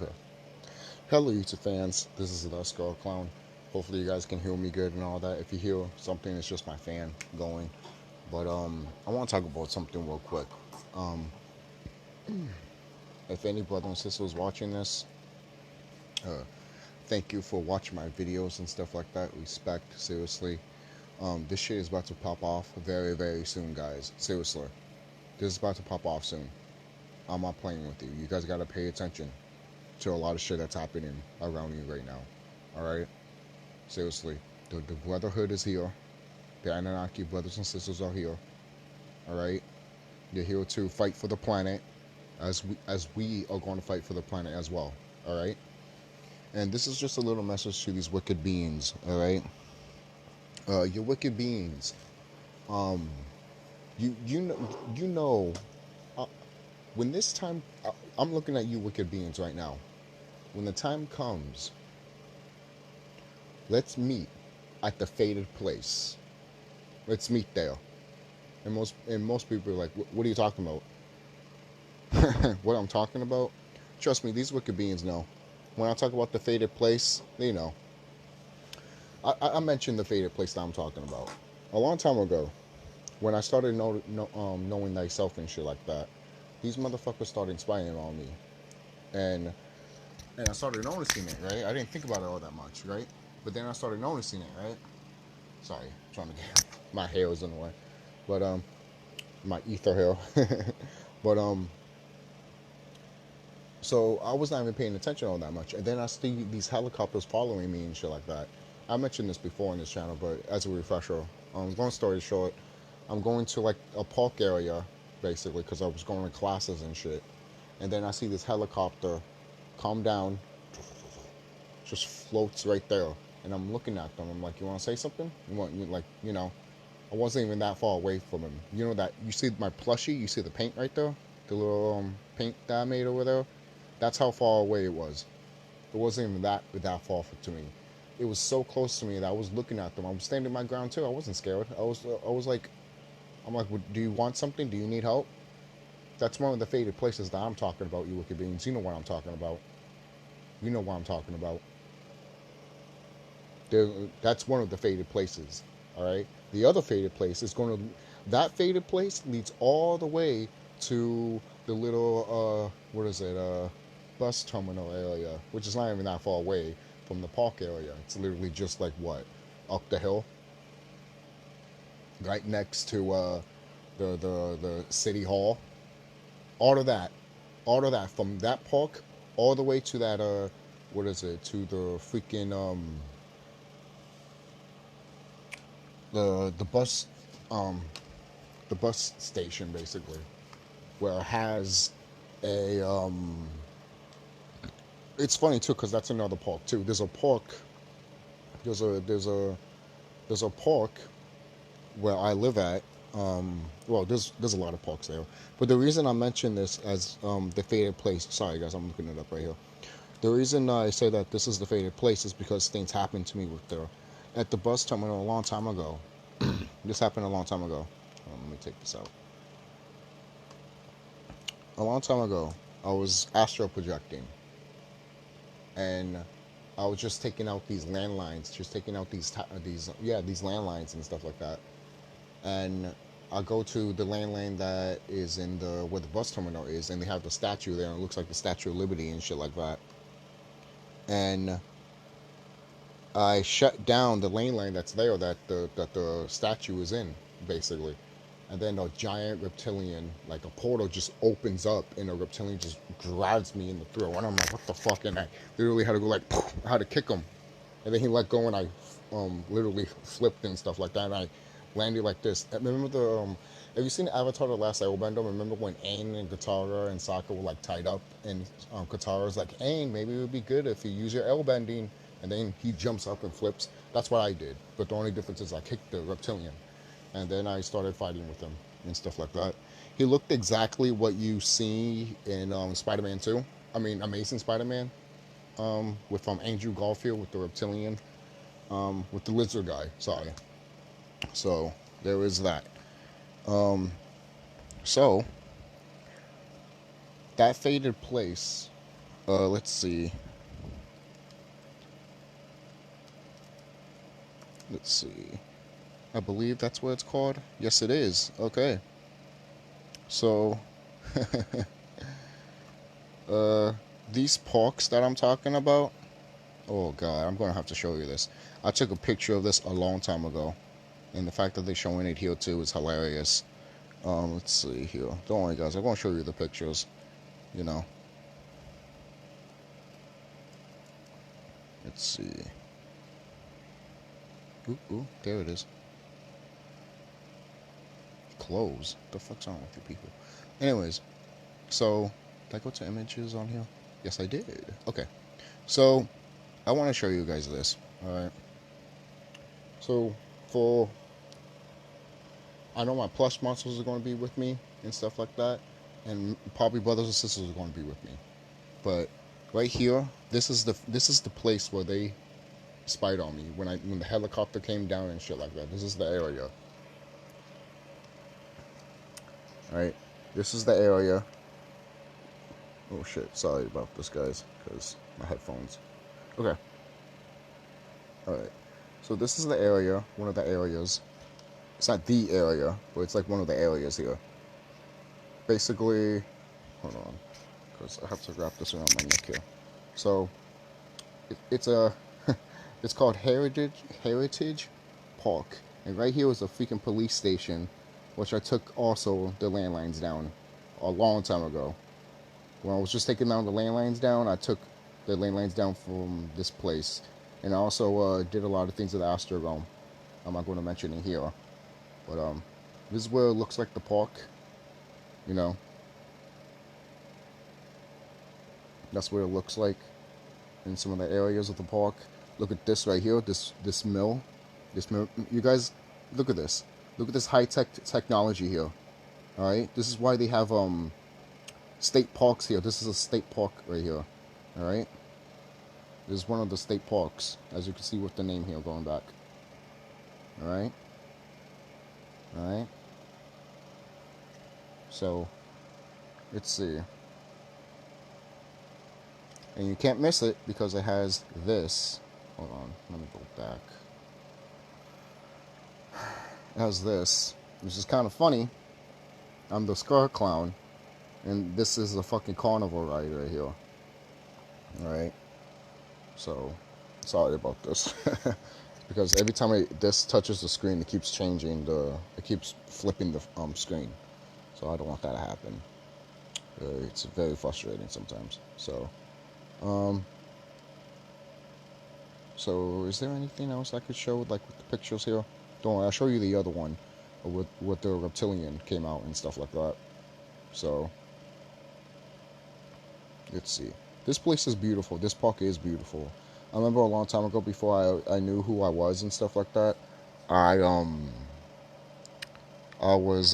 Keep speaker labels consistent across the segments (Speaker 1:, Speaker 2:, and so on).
Speaker 1: Okay. Hello, YouTube fans. This is TheSkullKlown. Hopefully, you guys can hear me good and all that. If you hear something, it's just my fan going. But I want to talk about something real quick. Um, if any brother and sister is watching this, uh, thank you for watching my videos and stuff like that. Respect, seriously. This shit is about to pop off very, very soon, guys. Seriously, this is about to pop off soon. I'm not playing with you. You guys gotta pay attention to a lot of shit that's happening around you right now. All right. Seriously, the brotherhood is here. The Anunnaki brothers and sisters are here. All right, they're here to fight for the planet, as we are going to fight for the planet as well. All right, and this is just a little message to these wicked beings. All right, you wicked beings. Um, you know. Uh, when this time, I'm looking at you wicked beings right now. When the time comes, let's meet at the fated place. Let's meet there. And most people are like, what are you talking about? What I'm talking about? Trust me, these wicked beings know. When I talk about the fated place, they know. I mentioned the fated place that I'm talking about a long time ago. When I started knowing thyself and shit like that, these motherfuckers started spying on me, and I started noticing it. Right? I didn't think about it all that much, right? But then I started noticing it, right? Sorry, I'm trying to get my hair was in the way, but my ether hair, but So I was not even paying attention all that much. And then I see these helicopters following me and shit like that. I mentioned this before on this channel, but as a refresher, long story short, I'm going to like a park area, basically, because I was going to classes and shit. And then I see this helicopter come down, just floats right there. And I'm looking at them. I'm like, you want to say something? I wasn't even that far away from him. You know that, you see my plushie? You see the paint right there? The little paint that I made over there? That's how far away it was. It wasn't even that far to me. It was so close to me that I was looking at them. I was standing my ground too. I wasn't scared. I was like, I'm like, do you want something? Do you need help? That's one of the fated places that I'm talking about, you wicked beings. You know what I'm talking about. You know what I'm talking about. There, that's one of the fated places. All right. The other fated place is going to. That fated place leads all the way to the little what is it? Bus terminal area, which is not even that far away from the park area. It's literally just like what, up the hill, right next to the city hall. All of that, all of that from that park all the way to that what is it, to the freaking the bus um the bus station, basically, where it has a it's funny too because that's another park too. There's a park. There's a park where I live at. Well, there's a lot of parks there, but the reason I mention this as the fated place. Sorry, guys, I'm looking it up right here. The reason I say that this is the fated place is because things happened to me with the at the bus terminal a long time ago. This happened a long time ago. Let me take this out. A long time ago, I was astral projecting, and I was just taking out these landlines, just taking out these landlines and stuff like that. And I go to the landline that is in the where the bus terminal is, and they have the statue there, and it looks like the Statue of Liberty and shit like that. And I shut down the landline that's there that the statue is in, basically. And then a giant reptilian, like a portal, just opens up, and a reptilian just grabs me in the throat, and I'm like, what the fuck? And I literally had to go like, poof, I had to kick him, and then he let go, and I literally flipped and stuff like that, and I landed like this. Remember have you seen Avatar: The Last Airbender? Remember when Aang and Katara and Sokka were like tied up, and Katara's like, Aang, maybe it would be good if you use your airbending, and then he jumps up and flips. That's what I did, but the only difference is I kicked the reptilian, and then I started fighting with him and stuff like that. He looked exactly what you see in Spider-Man 2. I mean, Amazing Spider-Man, with Andrew Garfield with the reptilian, with the lizard guy. Sorry. So there is that. So that fated place Let's see. Let's see. I believe that's what it's called. Yes, it is. Okay. So, uh, these parks that I'm talking about. Oh God, I'm gonna have to show you this. I took a picture of this a long time ago, and the fact that they're showing it here too is hilarious. Let's see here. Don't worry, guys. I'm gonna show you the pictures. You know. Let's see. Ooh, there it is. Close. What the fuck's wrong with you people? Anyways, so did I go to images on here? Yes, I did. Okay. So I want to show you guys this. All right. So for I know my plush monsters are going to be with me and stuff like that, and probably brothers and sisters are going to be with me. But right here, this is the place where they spied on me when the helicopter came down and shit like that. This is the area. All right. This is the area. Oh shit! Sorry about this, guys, because my headphones. Okay. All right. So this is the area. One of the areas. It's not the area, but it's like one of the areas here. Basically, hold on, because I have to wrap this around my neck here. So it's a it's called Heritage Park, and right here is a freaking police station, which I took also the landlines down a long time ago. When I was just taking down the landlines down, I took the landlines down from this place, and I also did a lot of things at the Astro Realm. I'm not going to mention it here, but this is where it looks like the park. You know, that's what it looks like in some of the areas of the park. Look at this right here, this mill. This mill. You guys, look at this. Look at this high-tech technology here. All right, this is why they have state parks here. This is a state park right here. All right, this is one of the state parks, as you can see with the name here going back. All right, all right. So, let's see. And you can't miss it because it has this. Hold on, let me go back. It has this, which is kind of funny. I'm the TheSkullKlown, and this is a fucking carnival ride right here. Alright? So, sorry about this. Because every time this touches the screen, it keeps changing it keeps flipping the screen. So I don't want that to happen. It's very frustrating sometimes. So is there anything else I could show, like with the pictures here? Don't worry, I'll show you the other one, with the reptilian came out and stuff like that. So, let's see. This place is beautiful. This park is beautiful. I remember a long time ago, before I knew who I was and stuff like that, I was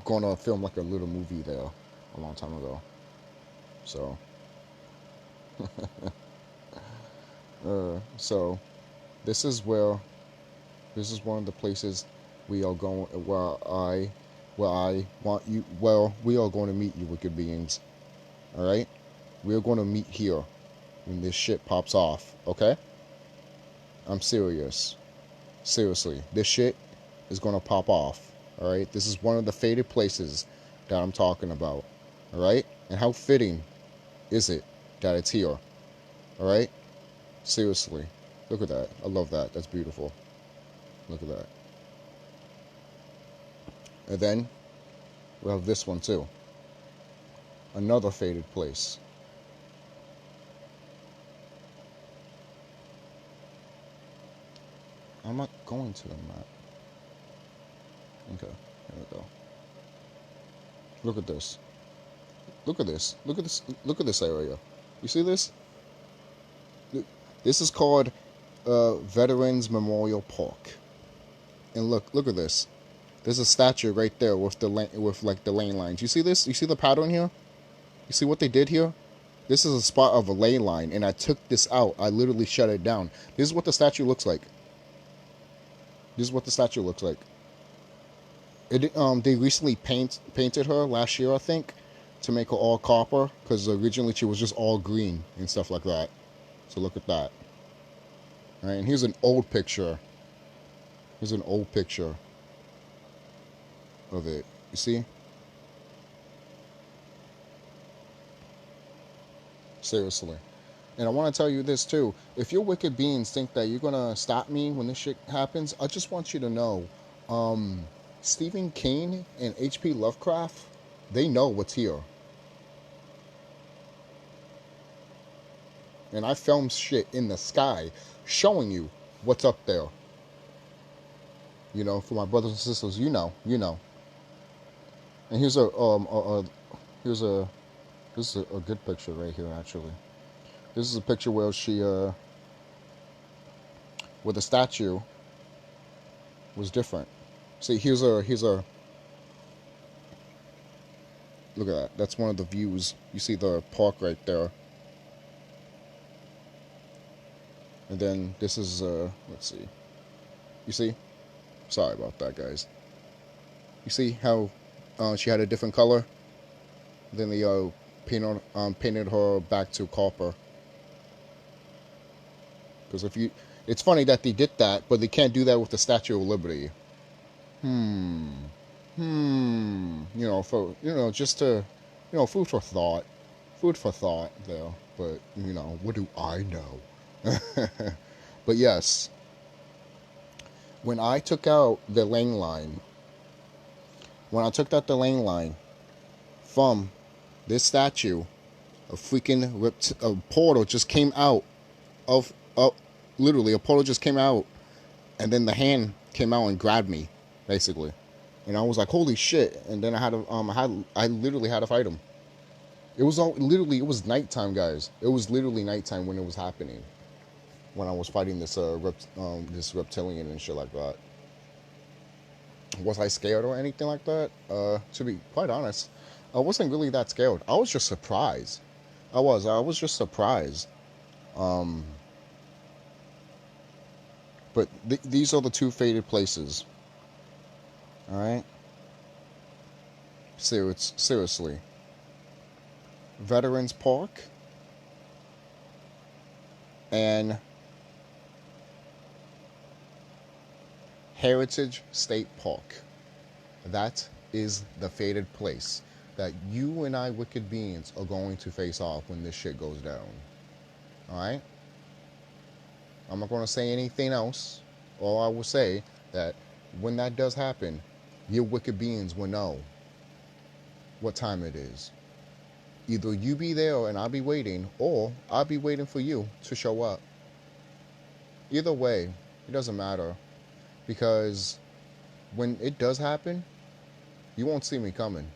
Speaker 1: gonna film like a little movie there a long time ago. So, so this is one of the places we are going, where I want you. Well, we are going to meet you, wicked beings. All right, we are going to meet here when this shit pops off. Okay, I'm serious. Seriously, this shit is going to pop off. All right, this is one of the fated places that I'm talking about. All right, and how fitting is it that it's here? All right, seriously, look at that. I love that. That's beautiful. Look at that. And then we have this one too. Another fated place. I'm not going to the map. Okay, here we go. Look at this. Look at this. Look at this. Look at this area. You see this? This is called Veterans Memorial Park. And look at this. There's a statue right there with like the lane lines. You see this? You see the pattern here? You see what they did here? This is a spot of a lane line, and I took this out. I literally shut it down. This is what the statue looks like. This is what the statue looks like. They recently painted her last year, I think, to make her all copper, because originally she was just all green and stuff like that. So look at that. All right, and here's an old picture. Here's an old picture of it. You see? Seriously. And I want to tell you this too. If your wicked beings think that you're going to stop me when this shit happens, I just want you to know, Stephen King and H.P. Lovecraft, they know what's here. And I filmed shit in the sky showing you what's up there. You know, for my brothers and sisters, you know. And here's this is a good picture right here, actually. This is a picture where where the statue was different. See, here's a look at that. That's one of the views. You see the park right there. And then this is let's see. You see? Sorry about that, guys. You see how she had a different color? Then they painted her back to copper. Because it's funny that they did that, but they can't do that with the Statue of Liberty. Just to, food for thought. Food for thought, there. But, what do I know? But yes, when I took out the lane line, from this statue, a portal just came out literally, a portal just came out, and then the hand came out and grabbed me, basically. And I was like, holy shit. And then I literally had to fight him. It was nighttime, guys. It was literally nighttime when it was happening. When I was fighting this reptilian and shit like that. Was I scared or anything like that? To be quite honest, I wasn't really that scared. I was just surprised. I was just surprised. But these are the two fated places. All right. Seriously. Veterans Park and Heritage State Park. That is the fated place that you and I wicked beings are going to face off when this shit goes down. Alright? I'm not going to say anything else. All I will say that when that does happen, your wicked beings will know what time it is. Either you be there and I'll be waiting, or I'll be waiting for you to show up. Either way, it doesn't matter. Because when it does happen, you won't see me coming.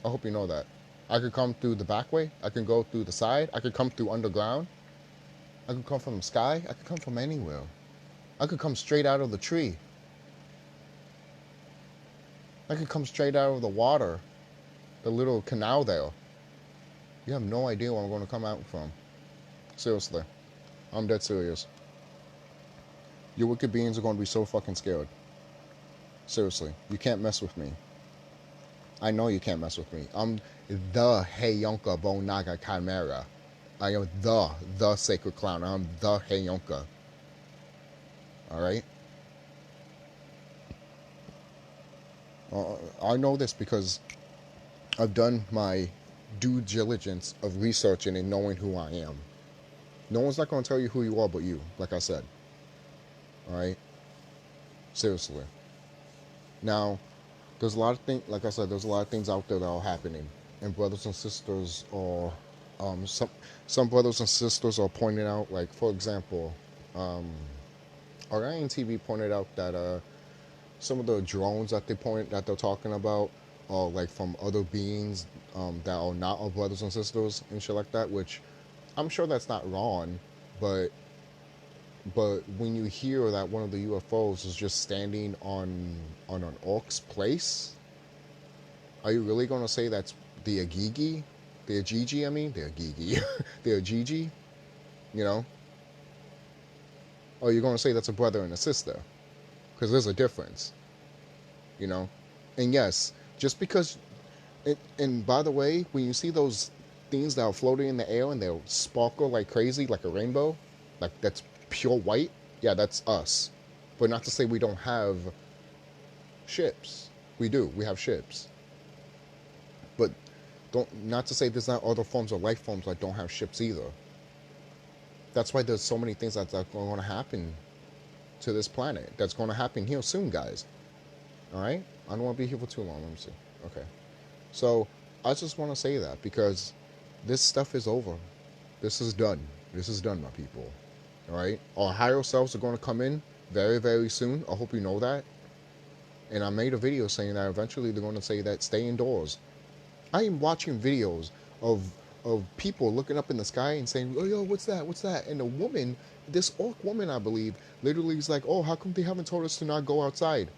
Speaker 1: I hope you know that. I could come through the back way. I can go through the side. I could come through underground. I could come from the sky. I could come from anywhere. I could come straight out of the tree. I could come straight out of the water. The little canal there. You have no idea where I'm going to come out from. Seriously. I'm dead serious. Your wicked beings are going to be so fucking scared. Seriously. You can't mess with me. I know you can't mess with me. I'm the Heyonka Bonaga Chimera. I am the Sacred Clown. I'm the Heyonka. Alright? I know this because I've done my due diligence of researching and knowing who I am. No one's not going to tell you who you are but you, like I said. Alright? Seriously. Now, there's a lot of things, like I said, there's a lot of things out there that are happening. And brothers and sisters are, some brothers and sisters are pointing out, like, for example, Orion TV pointed out that some of the drones that they're talking about are like from other beings that are not our brothers and sisters and shit like that, which I'm sure that's not wrong, but when you hear that one of the UFOs is just standing on an orc's place, are you really going to say that's the Agigi? The Agigi, I mean? The Agigi. The Agigi? You know? Or you're going to say that's a brother and a sister? Because there's a difference. You know? And yes, just because And by the way, when you see those things that are floating in the air and they'll sparkle like crazy, like a rainbow, like that's pure white, yeah, that's us. But not to say we don't have ships. We do. We have ships. But don't not to say there's not other forms of life forms that don't have ships either. That's why there's so many things that are going to happen to this planet. That's going to happen here soon, guys. All right? I don't want to be here for too long. Let me see. Okay. So I just want to say that because this stuff is over. This is done. This is done, my people. All right? Our higher selves are going to come in very, very soon. I hope you know that. And I made a video saying that eventually they're going to say that stay indoors. I am watching videos of people looking up in the sky and saying, "Oh, yo, what's that? What's that?" And a woman, this orc woman, I believe, literally is like, "Oh, how come they haven't told us to not go outside?"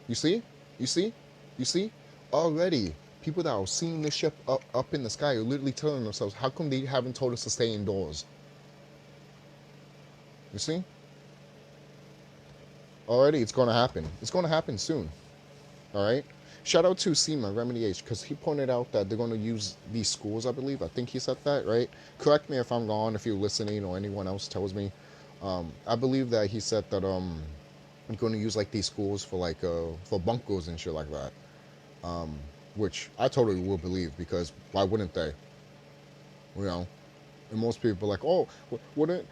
Speaker 1: You see? You see? You see? Already, people that are seeing this ship up in the sky are literally telling themselves, "How come they haven't told us to stay indoors?" You see? Already, it's going to happen. It's going to happen soon. All right. Shout out to Seema Remedy H because he pointed out that they're going to use these schools. I believe. I think he said that right. Correct me if I'm wrong. If you're listening or anyone else tells me, I believe that he said that I'm going to use like these schools for like for bunkers and shit like that. Which I totally will believe because why wouldn't they? You know. And most people are like, oh, wouldn't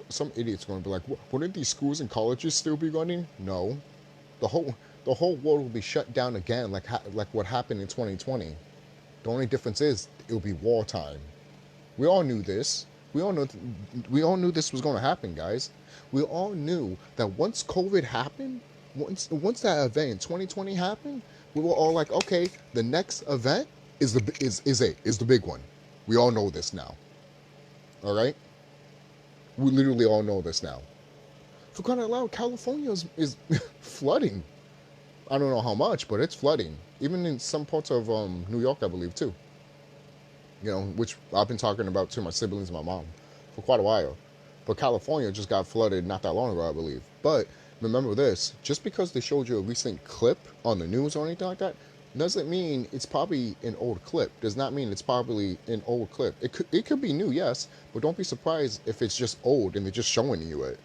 Speaker 1: some idiots going to be like, wouldn't these schools and colleges still be running? No, the whole world will be shut down again, like what happened in 2020. The only difference is it will be wartime. We all knew this. We all knew this was going to happen, guys. We all knew that once COVID happened, once that event in 2020 happened, we were all like, okay, the next event is the big one. We all know this now. All right, we literally all know this now. For crying out loud, California is flooding. I don't know how much, but it's flooding. Even in some parts of New York, I believe, too. You know, which I've been talking about to my siblings and my mom for quite a while. But California just got flooded not that long ago, I believe. But remember this, just because they showed you a recent clip on the news or anything like that, doesn't mean it's probably an old clip. Does not mean it's probably an old clip. It could be new, yes, but don't be surprised if it's just old and they're just showing you it.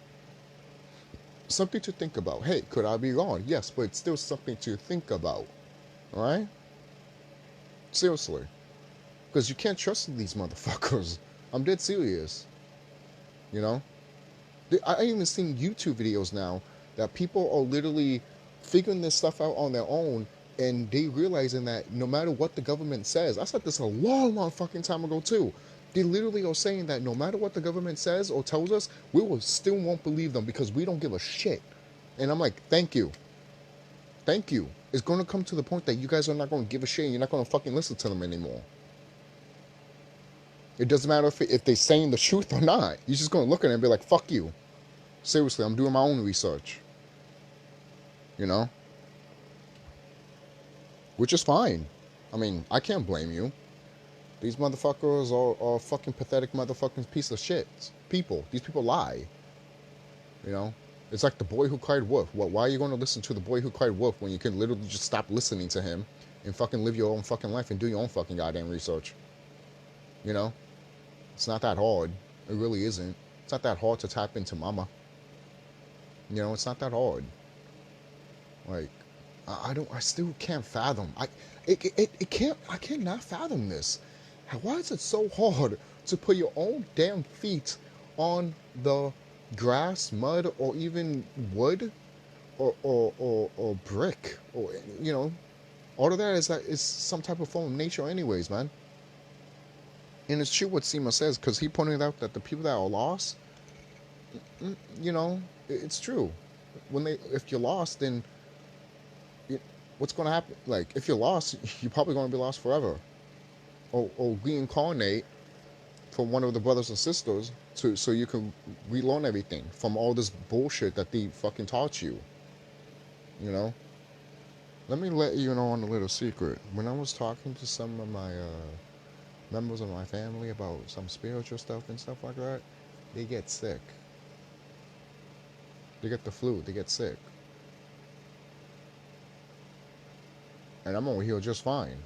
Speaker 1: Something to think about. Hey, could I be wrong? Yes, but it's still something to think about. All right? Seriously. Because you can't trust these motherfuckers. I'm dead serious. You know? I even seen YouTube videos now that people are literally figuring this stuff out on their own and they realizing that no matter what the government says, I said this a long, long fucking time ago too. They literally are saying that no matter what the government says or tells us, we will still won't believe them because we don't give a shit. And I'm like, thank you. Thank you. It's going to come to the point that you guys are not going to give a shit and you're not going to fucking listen to them anymore. It doesn't matter if they're saying the truth or not. You're just going to look at it and be like, fuck you. Seriously, I'm doing my own research. You know? Which is fine. I mean, I can't blame you. These motherfuckers are fucking pathetic motherfucking piece of shit. People. These people lie. You know? It's like the boy who cried wolf. Why are you going to listen to the boy who cried wolf when you can literally just stop listening to him and fucking live your own fucking life and do your own fucking goddamn research? You know? It's not that hard. It really isn't. It's not that hard to tap into mama. You know, it's not that hard. Like, I still can't fathom. I cannot fathom this. Why is it so hard to put your own damn feet on the grass, mud, or even wood, or brick, or you know, all of that is some type of form of nature, anyways, man. And it's true what Seema says because he pointed out that the people that are lost, you know, it's true. If you're lost, then what's going to happen? Like, if you're lost, you're probably going to be lost forever. Or reincarnate for one of the brothers and sisters so you can relearn everything from all this bullshit that they fucking taught you. You know? Let me let you know on a little secret. When I was talking to some of my members of my family about some spiritual stuff and stuff like that, they get sick. They get the flu. They get sick. And I'm over here just fine.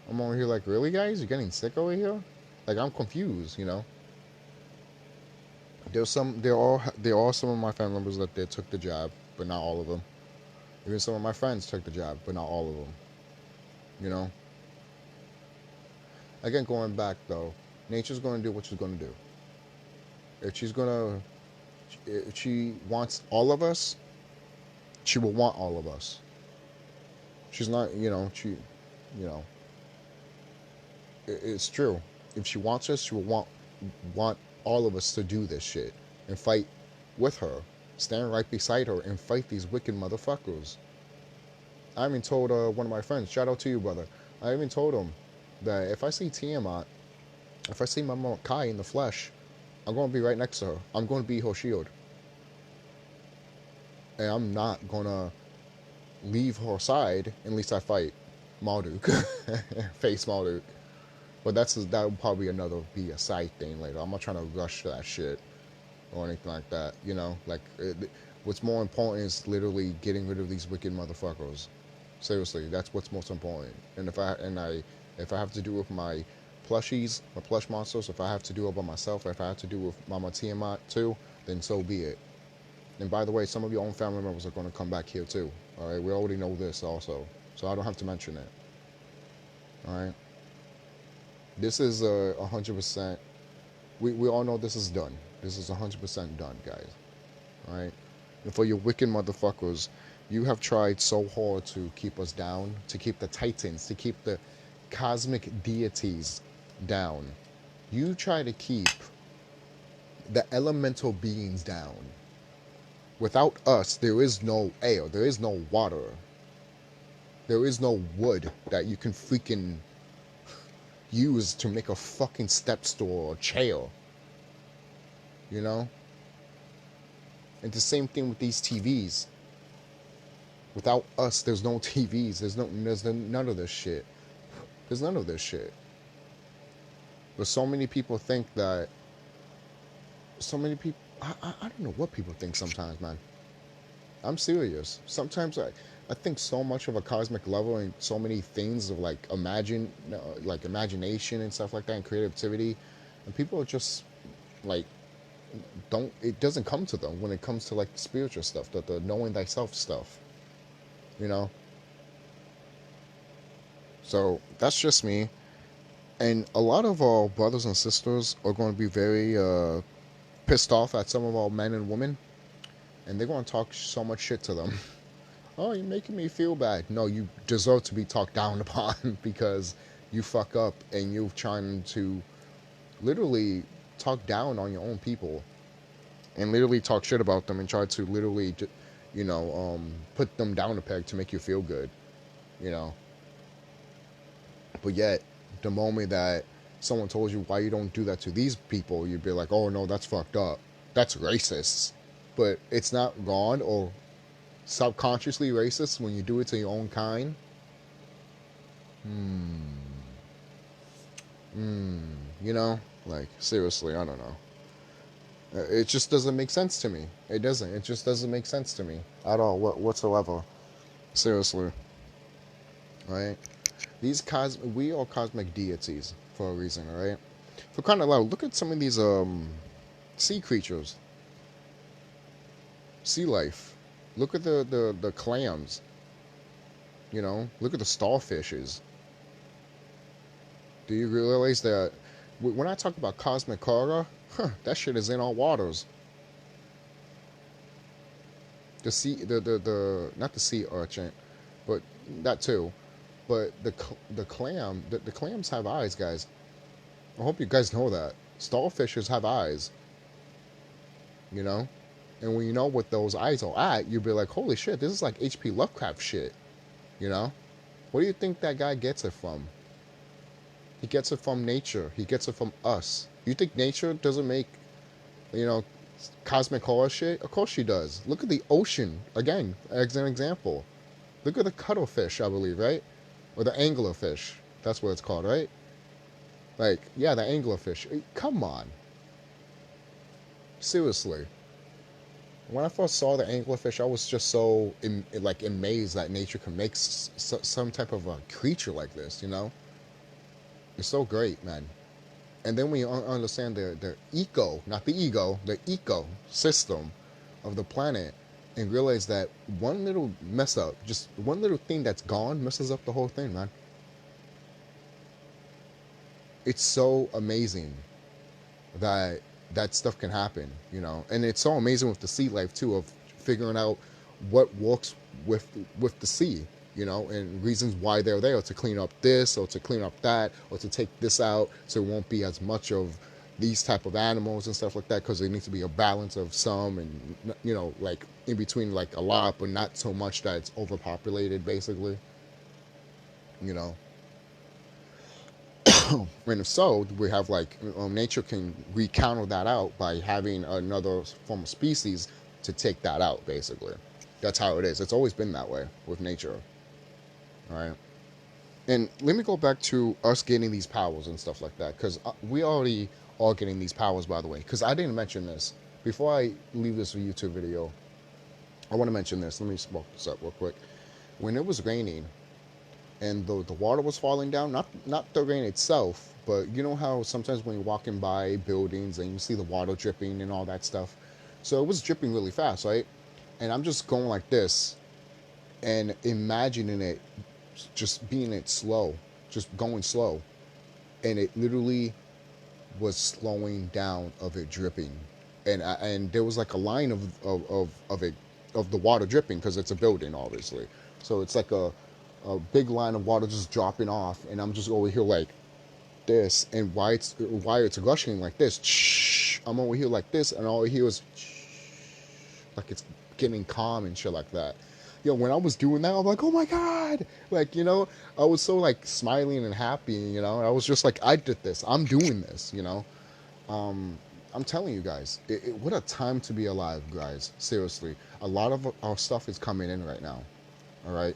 Speaker 1: I'm over here like, really, guys? You're getting sick over here? Like, I'm confused, you know? There are some of my family members that they took the jab, but not all of them. Even some of my friends took the jab, but not all of them, you know? Again, going back, though, nature's going to do what she's going to do. If she's going to, if she wants all of us, she will want all of us. She's not, you know, it's true. If she wants us, she will want all of us to do this shit and fight with her, stand right beside her and fight these wicked motherfuckers. I even told one of my friends, shout out to you, brother. I even told him that if I see Tiamat, if I see my mom Kai in the flesh, I'm going to be right next to her. I'm going to be her shield. And I'm not going to leave her side unless I fight Marduk. Face Marduk. But that would probably be a side thing later. I'm not trying to rush that shit or anything like that. You know, like what's more important is literally getting rid of these wicked motherfuckers. Seriously, that's what's most important. And if I have to do it with my plushies, my plush monsters, if I have to do it by myself, if I have to do it with Mama Tiamat too, then so be it. And by the way, some of your own family members are going to come back here too. All right, we already know this also, so I don't have to mention it. All right, this is 100%. We all know this is done. This is 100% done, guys. All right, and for your wicked motherfuckers, you have tried so hard to keep us down, to keep the titans, to keep the cosmic deities down. You try to keep the elemental beings down. Without us, there is no air, there is no water, there is no wood that you can freaking use to make a fucking step stool or chair. You know? And the same thing with these TVs. Without us, there's no TVs. There's none of this shit. There's none of this shit. But so many people think that. So many people. I don't know what people think sometimes, man. I'm serious. Sometimes I think so much of a cosmic level and so many things of like imagination and stuff like that and creativity, and people are just like it doesn't come to them when it comes to like spiritual stuff, the knowing thyself stuff, you know. So that's just me, and a lot of our brothers and sisters are going to be very pissed off at some of our men and women, and they're going to talk so much shit to them. Oh, you're making me feel bad. No, you deserve to be talked down upon because you fuck up and you're trying to literally talk down on your own people and literally talk shit about them and try to literally, put them down a peg to make you feel good, you know. But yet, the moment that someone told you why you don't do that to these people, you'd be like, oh no, that's fucked up. That's racist. But it's not wrong or subconsciously racist when you do it to your own kind. You know, like seriously, I don't know. It just doesn't make sense to me. It doesn't. It just doesn't make sense to me at all, whatsoever. Seriously, right? We are cosmic deities for a reason, right? For crying out loud, look at some of these sea creatures, sea life. Look at the clams. You know, look at the starfishes. Do you realize that when I talk about cosmic horror, that shit is in our waters. The sea, the not the sea urchin, but that too. But the clams have eyes, guys. I hope you guys know that starfishes have eyes. You know, and when you know what those eyes are at, you'll be like, holy shit, this is like H.P. Lovecraft shit. You know, where do you think that guy gets it from? He gets it from nature. He gets it from us. You think nature doesn't make, cosmic horror shit? Of course she does. Look at the ocean, again, as an example. Look at the cuttlefish, I believe, right? Or the anglerfish. That's what it's called, right? Like, yeah, the anglerfish. Come on. Seriously. When I first saw the anglerfish, I was just so, amazed that nature can make some type of a creature like this, you know? It's so great, man. And then when you understand the eco, not the ego, the eco system of the planet, and realize that one little mess up, just one little thing that's gone, messes up the whole thing, man. It's so amazing that that stuff can happen, you know. And it's so amazing with the sea life too, of figuring out what works with the sea, you know, and reasons why they're there, to clean up this or to clean up that or to take this out so it won't be as much of these type of animals and stuff like that, because there needs to be a balance of some, and you know, like in between, like a lot but not so much that it's overpopulated basically, you know. And if so, we have like nature can recounter that out by having another form of species to take that out. Basically, that's how it is. It's always been that way with nature, all right? And let me go back to us getting these powers and stuff like that, because we already are getting these powers, by the way. Because I didn't mention this before I leave this YouTube video. I want to mention this. Let me smoke this up real quick. When it was raining, and the water was falling down, not the rain itself, but you know how sometimes when you're walking by buildings and you see the water dripping and all that stuff. So it was dripping really fast, right? And I'm just going like this and imagining it just being it slow, just going slow, and it literally was slowing down of it dripping. And there was like a line of it, of the water dripping, because it's a building obviously, so it's like a big line of water just dropping off, and I'm just over here like this, and why it's gushing like this, I'm over here like this, and all I hear is like it's getting calm and shit like that. Yo, when I was doing that, I'm like, oh my god, like, you know, I was so like smiling and happy, you know. I was just like, I did this, I'm doing this, you know. I'm telling you guys, what a time to be alive, guys. Seriously, a lot of our stuff is coming in right now. All right.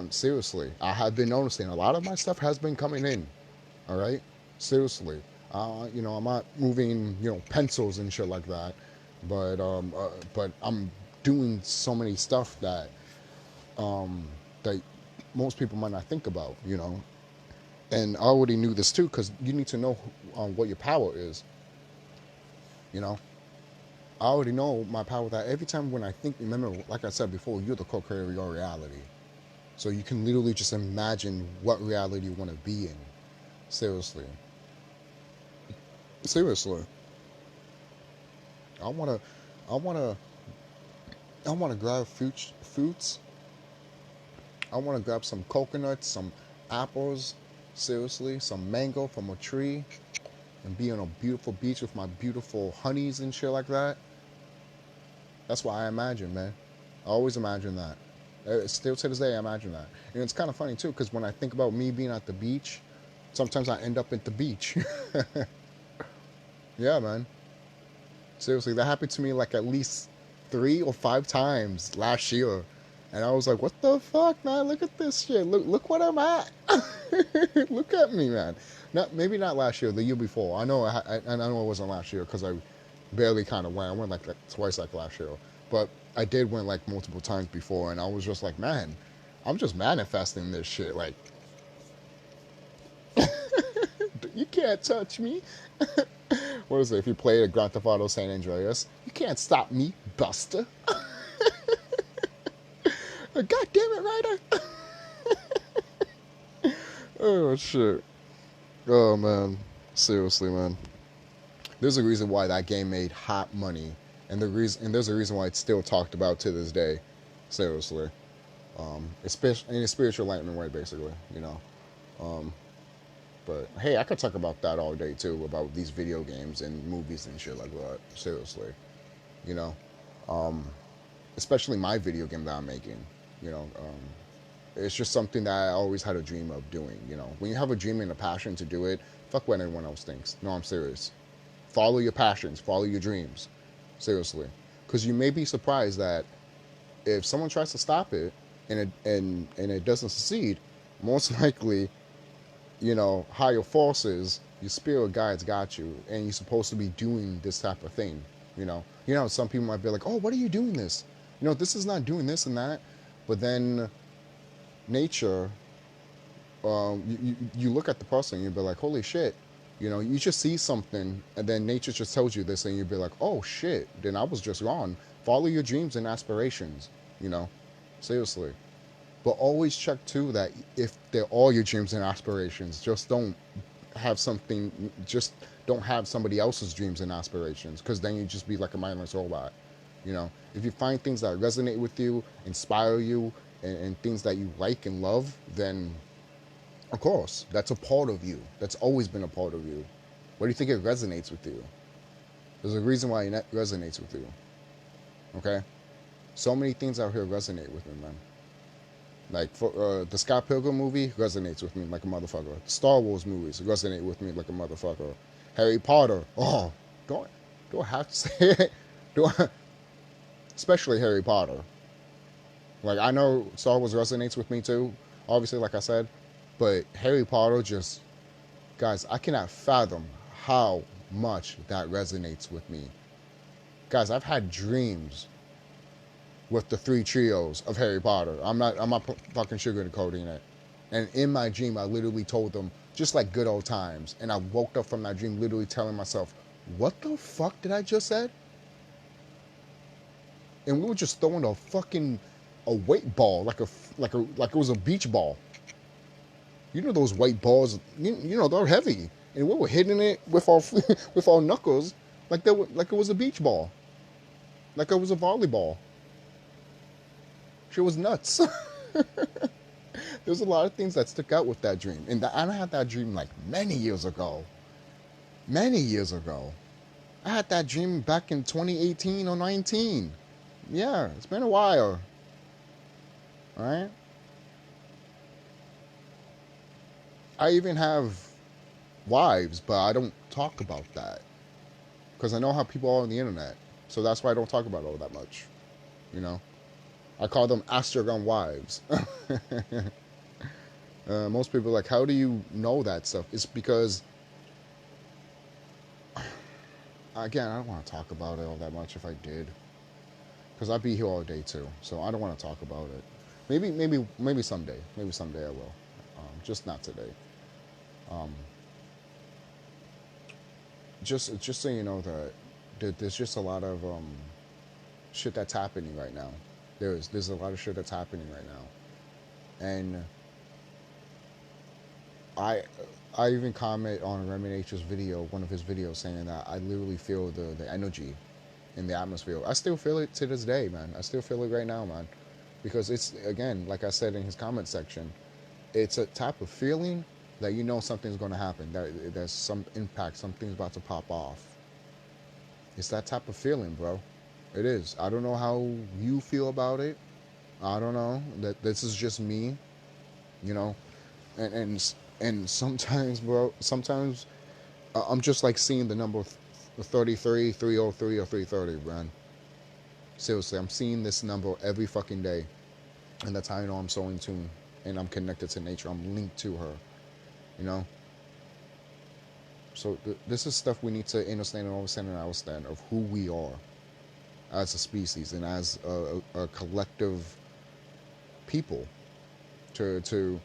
Speaker 1: Seriously, I have been noticing a lot of my stuff has been coming in. All right. Seriously, you know, I'm not moving, you know, pencils and shit like that, but I'm doing so many stuff that that most people might not think about, you know. And I already knew this too, because you need to know what your power is, you know. I already know my power, that every time when I think, remember, like I said before, you're the co-creator of your reality. So you can literally just imagine what reality you want to be in. Seriously. Seriously. I wanna I wanna I wanna grab fruits. I wanna grab some coconuts, some apples, seriously, some mango from a tree, and be on a beautiful beach with my beautiful honeys and shit like that. That's what I imagine, man. I always imagine that. Still to this day, I imagine that. And it's kind of funny, too, because when I think about me being at the beach, sometimes I end up at the beach. Yeah, man. Seriously, that happened to me like at least 3 or 5 times last year. And I was like, what the fuck, man? Look at this shit. Look what I'm at. Look at me, man. Maybe not last year, the year before. I know it wasn't last year, because I barely kind of went. I went like twice like last year. But I did win like multiple times before, and I was just like, man, I'm just manifesting this shit. Like, you can't touch me. What is it? If you play a Grand Theft Auto San Andreas, you can't stop me, Buster. God damn it, Ryder. Oh, shit. Oh, man. Seriously, man. There's a reason why that game made hot money. And there's a reason why it's still talked about to this day. Seriously. Especially in a spiritual enlightenment way, basically, you know. But hey, I could talk about that all day too, about these video games and movies and shit like that. Seriously, you know, especially my video game that I'm making. You know, it's just something that I always had a dream of doing. You know, when you have a dream and a passion to do it, fuck what anyone else thinks. No, I'm serious. Follow your passions, follow your dreams. Seriously, because you may be surprised that if someone tries to stop it and it doesn't succeed, most likely, you know, higher forces, your spirit guides got you, and you're supposed to be doing this type of thing. You know, some people might be like, "Oh, what are you doing this? You know, this is not doing this and that," but then nature you look at the person and you'll be like, holy shit. You know, you just see something and then nature just tells you this and you'll be like, oh shit, then I was just wrong. Follow your dreams and aspirations, you know, seriously. But always check too that if they're all your dreams and aspirations, just don't have something, just don't have somebody else's dreams and aspirations, because then you just be like a mindless robot. You know, if you find things that resonate with you, inspire you, and things that you like and love, then of course, that's a part of you. That's always been a part of you. Why do you think it resonates with you? There's a reason why it resonates with you. Okay? So many things out here resonate with me, man. Like, for, the Scott Pilgrim movie resonates with me like a motherfucker. Star Wars movies resonate with me like a motherfucker. Harry Potter. Oh, do I have to say it? Do I? Especially Harry Potter. Like, I know Star Wars resonates with me too, obviously, like I said. But Harry Potter just, guys, I cannot fathom how much that resonates with me. Guys, I've had dreams with the three trios of Harry Potter. I'm not fucking sugarcoating it. And in my dream, I literally told them, just like good old times. And I woke up from that dream literally telling myself, what the fuck did I just said? And we were just throwing a weight ball like it was a beach ball. You know those white balls, you know they're heavy, and we were hitting it with our with our knuckles like it was a beach ball, like it was a volleyball. She was nuts. There's a lot of things that stick out with that dream, and I had that dream like many years ago. Many years ago, I had that dream back in 2018 or 19. Yeah, it's been a while. All right. I even have wives, but I don't talk about that because I know how people are on the internet. So that's why I don't talk about it all that much. You know, I call them Astrogon wives. Most people are like, how do you know that stuff? It's because, again, I don't want to talk about it all that much if I did, because I'd be here all day too. So I don't want to talk about it. Maybe someday. Maybe someday I will. Just not today. Just so you know that there's just a lot of shit that's happening right now. There's a lot of shit that's happening right now, and I I even comment on Remy Nature's video, one of his videos, saying that I literally feel the energy in the atmosphere. I still feel it to this day, man. I still feel it right now, man, because it's, again, like I said in his comment section, it's a type of feeling that you know something's going to happen, that there's some impact, something's about to pop off. It's that type of feeling, bro. It is. I don't know how you feel about it. I don't know. That this is just me, you know. And sometimes, bro, sometimes I'm just like seeing the number 33, 303, or 330, man. Seriously, I'm seeing this number every fucking day. And that's how I know I'm so in tune and I'm connected to nature. I'm linked to her, you know. So this is stuff we need to understand and understand and understand of who we are as a species and as a collective people to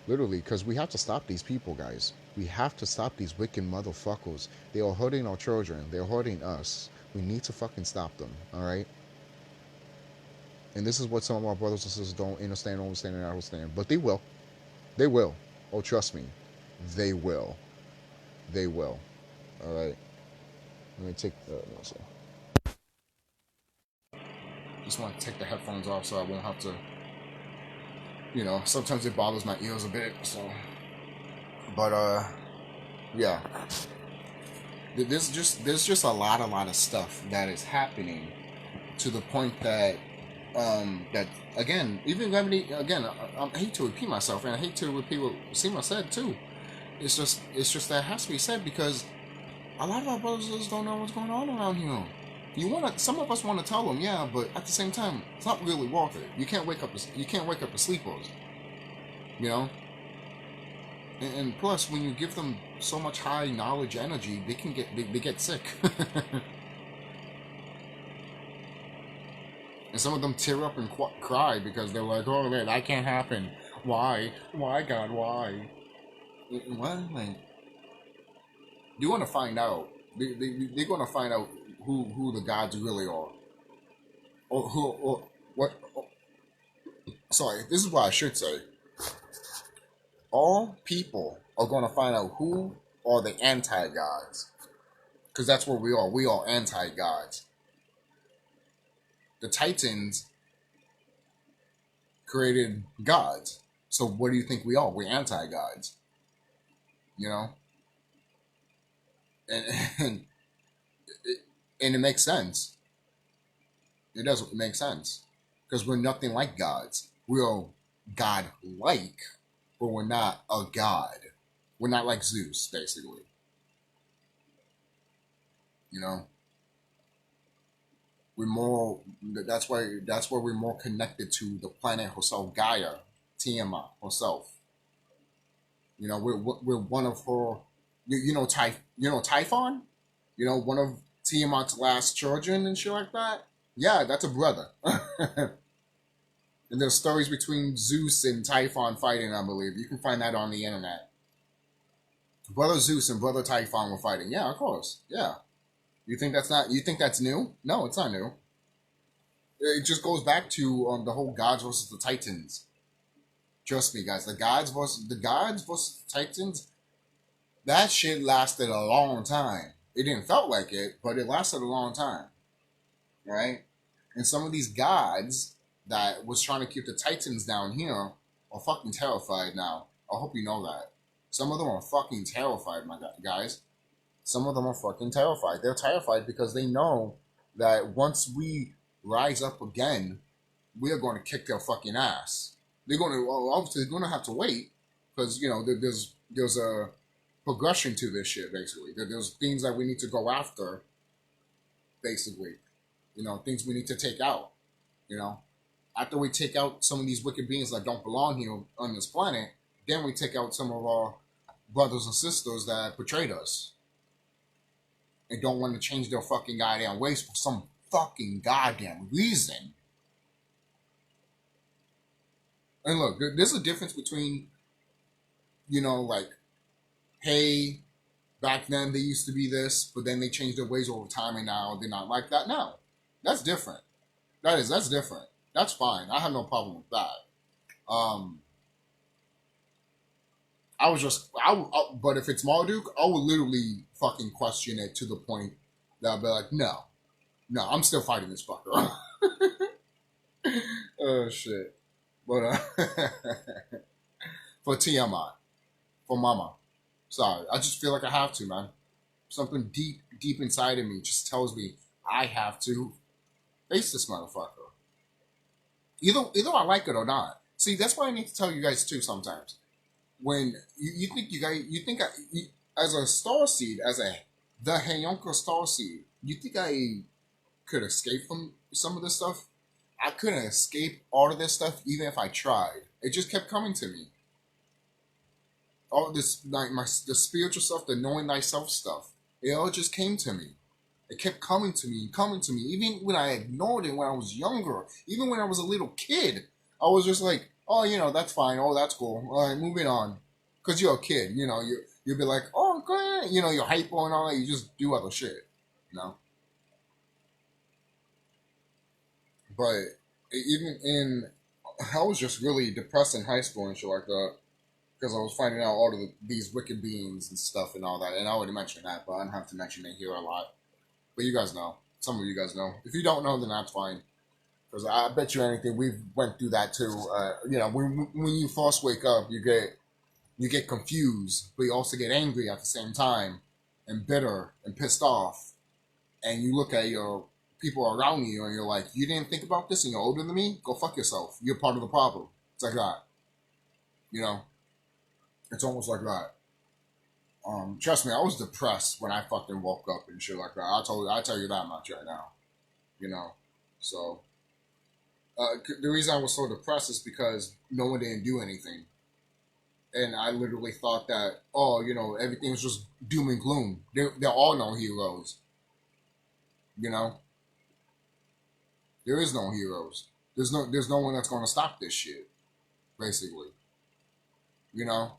Speaker 1: literally, because we have to stop these people, guys. We have to stop these wicked motherfuckers. They are hurting our children. They're hurting us. We need to fucking stop them, all right? And this is what some of our brothers and sisters don't understand, and understand. But they will. They will. Oh, trust me. They will. They will. All right. Let me take just want to take the headphones off so I won't have to, you know, sometimes it bothers my ears a bit, so. But, yeah. There's just a lot of stuff that is happening to the point that, that, again, even remedy, again, I hate to repeat myself, and I hate to repeat what Seema said, too. It's just that it has to be said, because a lot of our brothers don't know what's going on around here. Some of us want to tell them, yeah, but at the same time, it's not really worth it. You can't wake up the sleepers, you know. And plus, when you give them so much high knowledge energy, they get sick. And some of them tear up and cry because they're like, oh man, that can't happen. Why? Why, God? Why? What? Like, you want to find out. They're going to find out who the gods really are, or what. Sorry, this is what I should say. All people are going to find out who are the anti-gods, because that's what we are. We are anti-gods. The Titans created gods. So what do you think we are? We're anti-gods. You know? And, and, and it makes sense. It does make sense. Because we're nothing like gods. We're god-like, but we're not a god. We're not like Zeus, basically. You know? We're more, that's why we're more connected to the planet herself, Gaia, Tiamat herself. You know, we're one of her. You know Typhon. You know, one of Tiamat's last children and shit like that. Yeah, that's a brother. And there's stories between Zeus and Typhon fighting. I believe you can find that on the internet. Brother Zeus and brother Typhon were fighting. Yeah, of course. Yeah. You think that's not? You think that's new? No, it's not new. It just goes back to the whole gods versus the Titans. Trust me, guys. The gods versus the Titans. That shit lasted a long time. It didn't felt like it, but it lasted a long time, right? And some of these gods that was trying to keep the Titans down here are fucking terrified now. I hope you know that. Some of them are fucking terrified, my guys. Some of them are fucking terrified. They're terrified because they know that once we rise up again, we are going to kick their fucking ass. They're going to obviously they're going to have to wait because you know there's a progression to this shit. Basically, there's things that we need to go after. Basically, you know, things we need to take out. You know, after we take out some of these wicked beings that don't belong here on this planet, then we take out some of our brothers and sisters that betrayed us and don't want to change their fucking goddamn ways for some fucking goddamn reason. And look, there's a difference between, you know, like, hey, back then they used to be this, but then they changed their ways over time and now they're not like that. No, that's different. That's different. That's fine. I have no problem with that. I was just, but if it's Marduk, I would literally fucking question it to the point that I'd be like, no, I'm still fighting this fucker. Oh shit. But for Tiamat, for Mama, sorry, I just feel like I have to, man. Something deep inside of me just tells me I have to face this motherfucker. Either I like it or not. See, that's why I need to tell you guys too sometimes. When you think as a star seed, as the Hayonka star seed, you think I could escape from some of this stuff? I couldn't escape all of this stuff even if I tried. It just kept coming to me. All this, like the spiritual stuff, the knowing thyself stuff, it all just came to me. It kept coming to me, even when I ignored it when I was younger, even when I was a little kid. I was just like, oh, you know, that's fine. Oh, that's cool. All right, moving on. Because you're a kid, you know, you'll be like, oh, great. You know, you're hyper and all that. You just do other shit, you know. But even I was just really depressed in high school and shit like that. Because I was finding out all of these wicked beings and stuff and all that. And I already mentioned that, but I don't have to mention it here a lot. But you guys know. Some of you guys know. If you don't know, then that's fine. Because I bet you anything, we've went through that too. You know, when you first wake up, you get confused, but you also get angry at the same time, and bitter and pissed off. And you look at your people around you, and you're like, you didn't think about this, and you're older than me? Go fuck yourself. You're part of the problem. It's like that. You know, it's almost like that. Trust me, I was depressed when I fucking woke up and shit like that. I tell you that much right now. You know, so the reason I was so depressed is because no one didn't do anything, and I literally thought that, oh, you know, everything was just doom and gloom. They're all no heroes. You know, there is no heroes. There's no one that's gonna stop this shit. Basically, You know,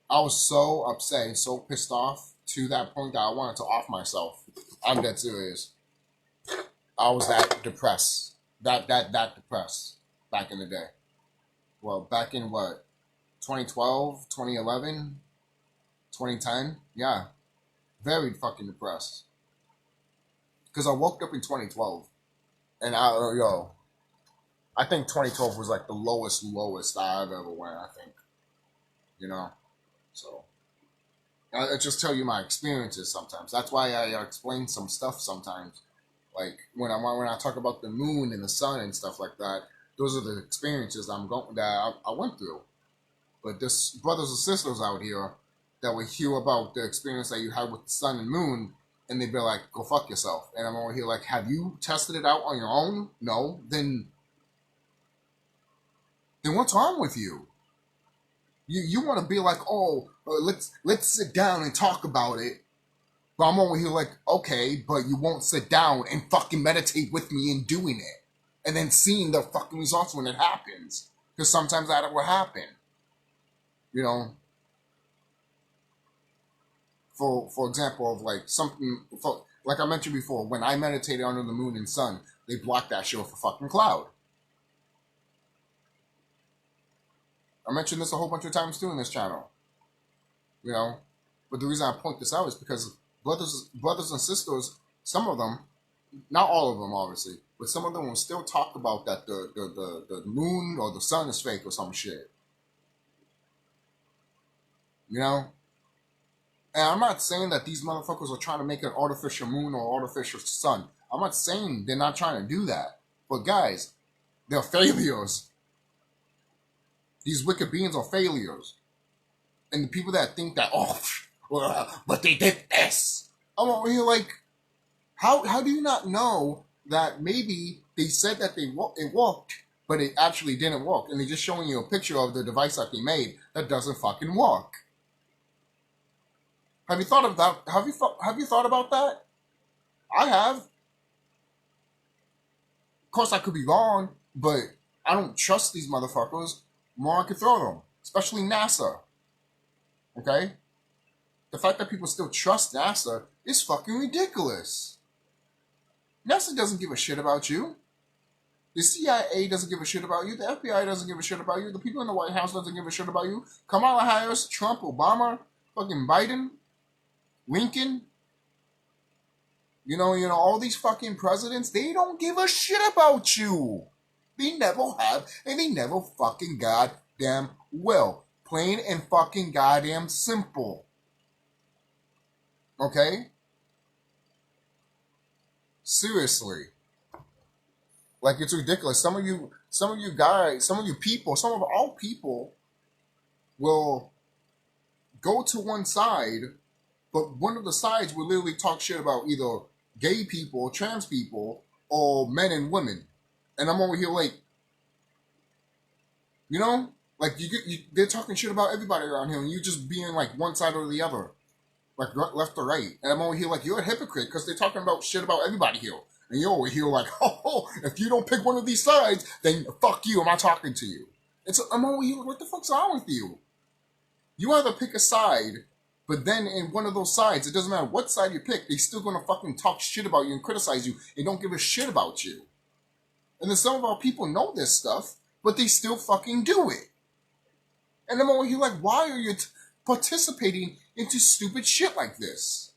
Speaker 1: I was so upset and so pissed off to that point that I wanted to off myself. I'm dead serious. I was that depressed. That depressed back in the day. Well, back in what? 2012, 2011, 2010? Yeah. Very fucking depressed. Because I woke up in 2012. And I think 2012 was like the lowest I've ever went, I think. You know? So, I just tell you my experiences sometimes. That's why I explain some stuff sometimes. Like when I talk about the moon and the sun and stuff like that, those are the experiences I went through. But there's brothers and sisters out here that will hear about the experience that you had with the sun and moon, and they'd be like, "Go fuck yourself." And I'm over here like, "Have you tested it out on your own? No. Then what's wrong with you? You want to be like, oh, let's sit down and talk about it." But I'm over here like, okay, but you won't sit down and fucking meditate with me in doing it. And then seeing the fucking results when it happens. Because sometimes that will happen. You know? For example, of like something, like I mentioned before, when I meditated under the moon and sun, they blocked that shit with a fucking cloud. I mentioned this a whole bunch of times too in this channel. You know? But the reason I point this out is because brothers and sisters, some of them, not all of them obviously, but some of them will still talk about that the moon or the sun is fake or some shit. You know? And I'm not saying that these motherfuckers are trying to make an artificial moon or artificial sun. I'm not saying they're not trying to do that. But guys, they're failures. These wicked beings are failures. And the people that think that, but they did this. I'm over here like, how do you not know that maybe they said that it worked, but it actually didn't work, and they're just showing you a picture of the device that they made that doesn't fucking work? Have you thought of that? Have you thought about that? I have. Of course, I could be wrong, but I don't trust these motherfuckers more I could throw them, especially NASA. Okay? The fact that people still trust NASA is fucking ridiculous. NASA doesn't give a shit about you. The CIA doesn't give a shit about you. The FBI doesn't give a shit about you. The people in the White House doesn't give a shit about you. Kamala Harris, Trump, Obama, fucking Biden, Lincoln. You know, all these fucking presidents, they don't give a shit about you. They never have, and they never fucking goddamn will. Plain and fucking goddamn simple. Okay? Seriously. Like, it's ridiculous. Some of you guys, some of you people, some of all people will go to one side, but one of the sides will literally talk shit about either gay people, trans people, or men and women. And I'm over here like, like they're talking shit about everybody around here, and you just being like one side or the other, like left or right. And I'm over here like, you're a hypocrite because they're talking about shit about everybody here. And you're over here like, oh, if you don't pick one of these sides, then fuck you, I'm not talking to you. I'm over here, what the fuck's wrong with you? You either pick a side, but then in one of those sides, it doesn't matter what side you pick, they're still gonna fucking talk shit about you and criticize you and don't give a shit about you. And then some of our people know this stuff, but they still fucking do it. And I'm over here like, why are you participating into stupid shit like this?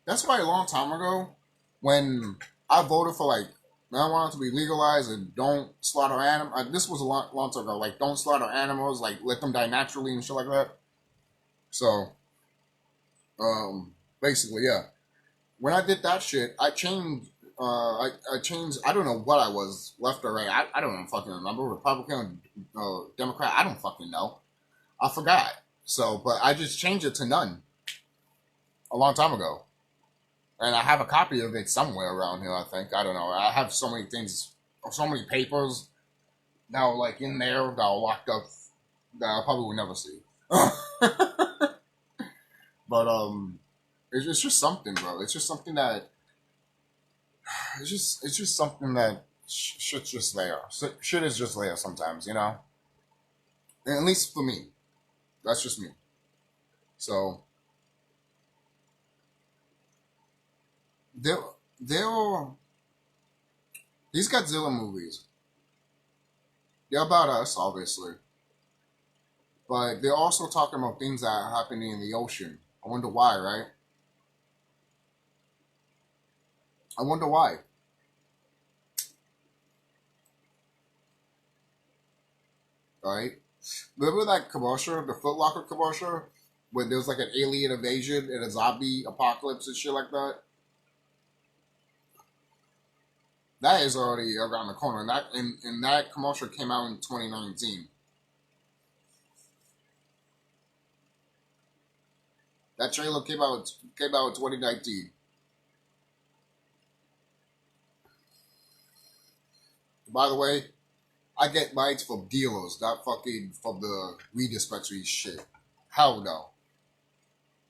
Speaker 1: That's why a long time ago, when I voted for like marijuana to be legalized and don't slaughter animals, this was a long time ago, like don't slaughter animals, like let them die naturally and shit like that. So, basically, yeah. When I did that shit, I changed. I changed. I don't know what I was, left or right. I don't even fucking remember. Republican, Democrat. I don't fucking know. I forgot. So, but I just changed it to none a long time ago, and I have a copy of it somewhere around here. I think. I don't know. I have so many things, so many papers now, like in there that are locked up that I probably will never see. But it's just something, bro. It's just something that it's just something that shit's just there. Shit is just there sometimes, you know. And at least for me, that's just me. So there, there. These Godzilla movies, they're about us, obviously, but they're also talking about things that are happening in the ocean. I wonder why, right? I wonder why. Right? Remember that commercial, the Foot Locker commercial, where there was like an alien invasion and a zombie apocalypse and shit like that? That is already around the corner. And that commercial came out in 2019. That trailer came out in 2019. By the way, I get mine from dealers, not fucking from the weed dispensary shit. Hell no.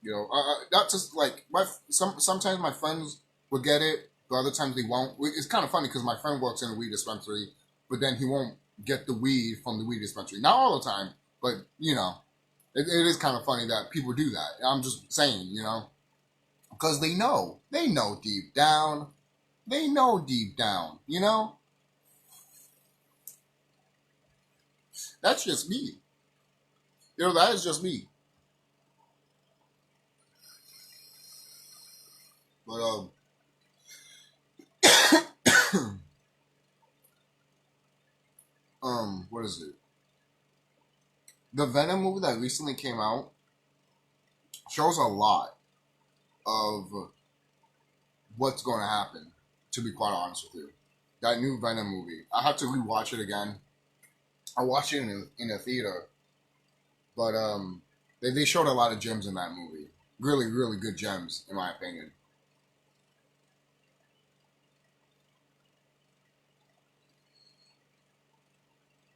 Speaker 1: You know, not just like sometimes my friends will get it, but other times they won't. It's kind of funny because my friend works in a weed dispensary, but then he won't get the weed from the weed dispensary. Not all the time, but you know, it is kind of funny that people do that. I'm just saying, you know, because they know deep down, you know. That's just me. You know, that is just me. But what is it? The Venom movie that recently came out shows a lot of what's going to happen. To be quite honest with you, that new Venom movie, I have to rewatch it again. I watched it in a theater, but they showed a lot of gems in that movie. Really, really good gems, in my opinion.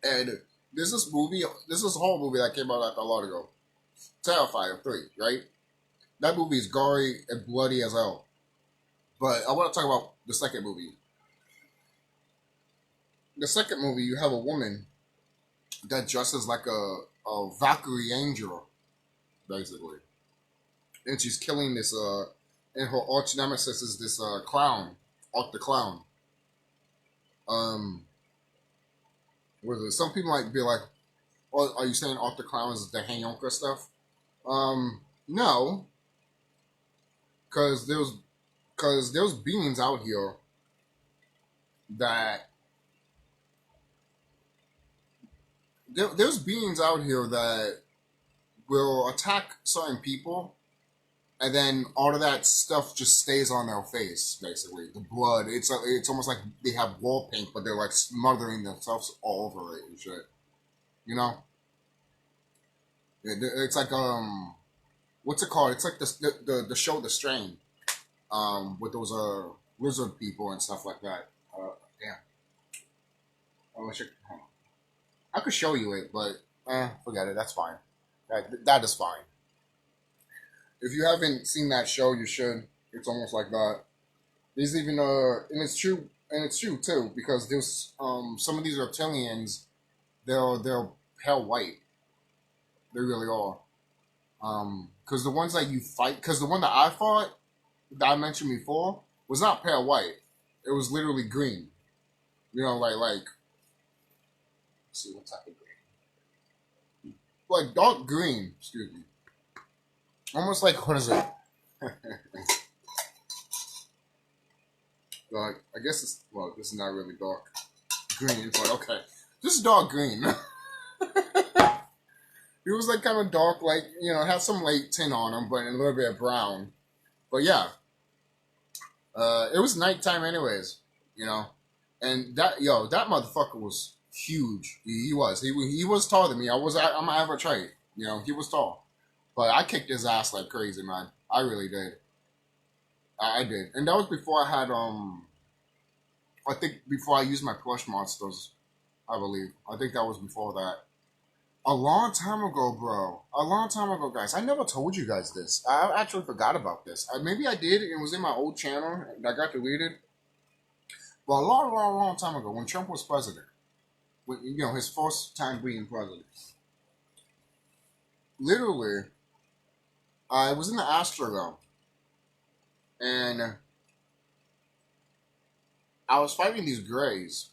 Speaker 1: And this is a whole movie that came out like a lot ago. Terrifier 3, right? That movie is gory and bloody as hell. But I want to talk about the second movie. The second movie, you have a woman that dresses like a Valkyrie angel, basically. And she's killing this, and her arch nemesis is this clown, Art the Clown. Um, what is it? Some people might be like, oh, are you saying Art the Clown is the Hanyonka stuff? No, because there's beings out here that there's beings out here that will attack certain people, and then all of that stuff just stays on their face. Basically, the blood. It's almost like they have wall paint, but they're like smothering themselves all over it and shit. You know, it's like what's it called? It's like the show The Strain, with those lizard people and stuff like that. Damn. I wish I could show you it, but forget it. That's fine. That is fine. If you haven't seen that show, you should. It's almost like that. There's even and it's true too, because there's some of these reptilians, they're pale white. They really are. Because the ones that you fight, because the one that I fought that I mentioned before was not pale white. It was literally green. You know, like let's see what type of green, like dark green. Excuse me. Almost like what is it? Like I guess this is not really dark green, but okay, this is dark green. It was like kind of dark, like it had some light tint on them, but a little bit of brown. But yeah, it was nighttime anyways, you know. And that motherfucker was huge. He was taller than me. I'm an average height, he was tall. But I kicked his ass like crazy, man. I really did. I did. And that was before I had I think before I used my plush monsters, I believe. I think that was before that. A long time ago, bro. A long time ago, guys. I never told you guys this. I actually forgot about this. Maybe I did. It was in my old channel that got deleted. But a long, long, long time ago, when Trump was president, when, his first time being president, literally, I was in the Astrodome, and I was fighting these grays.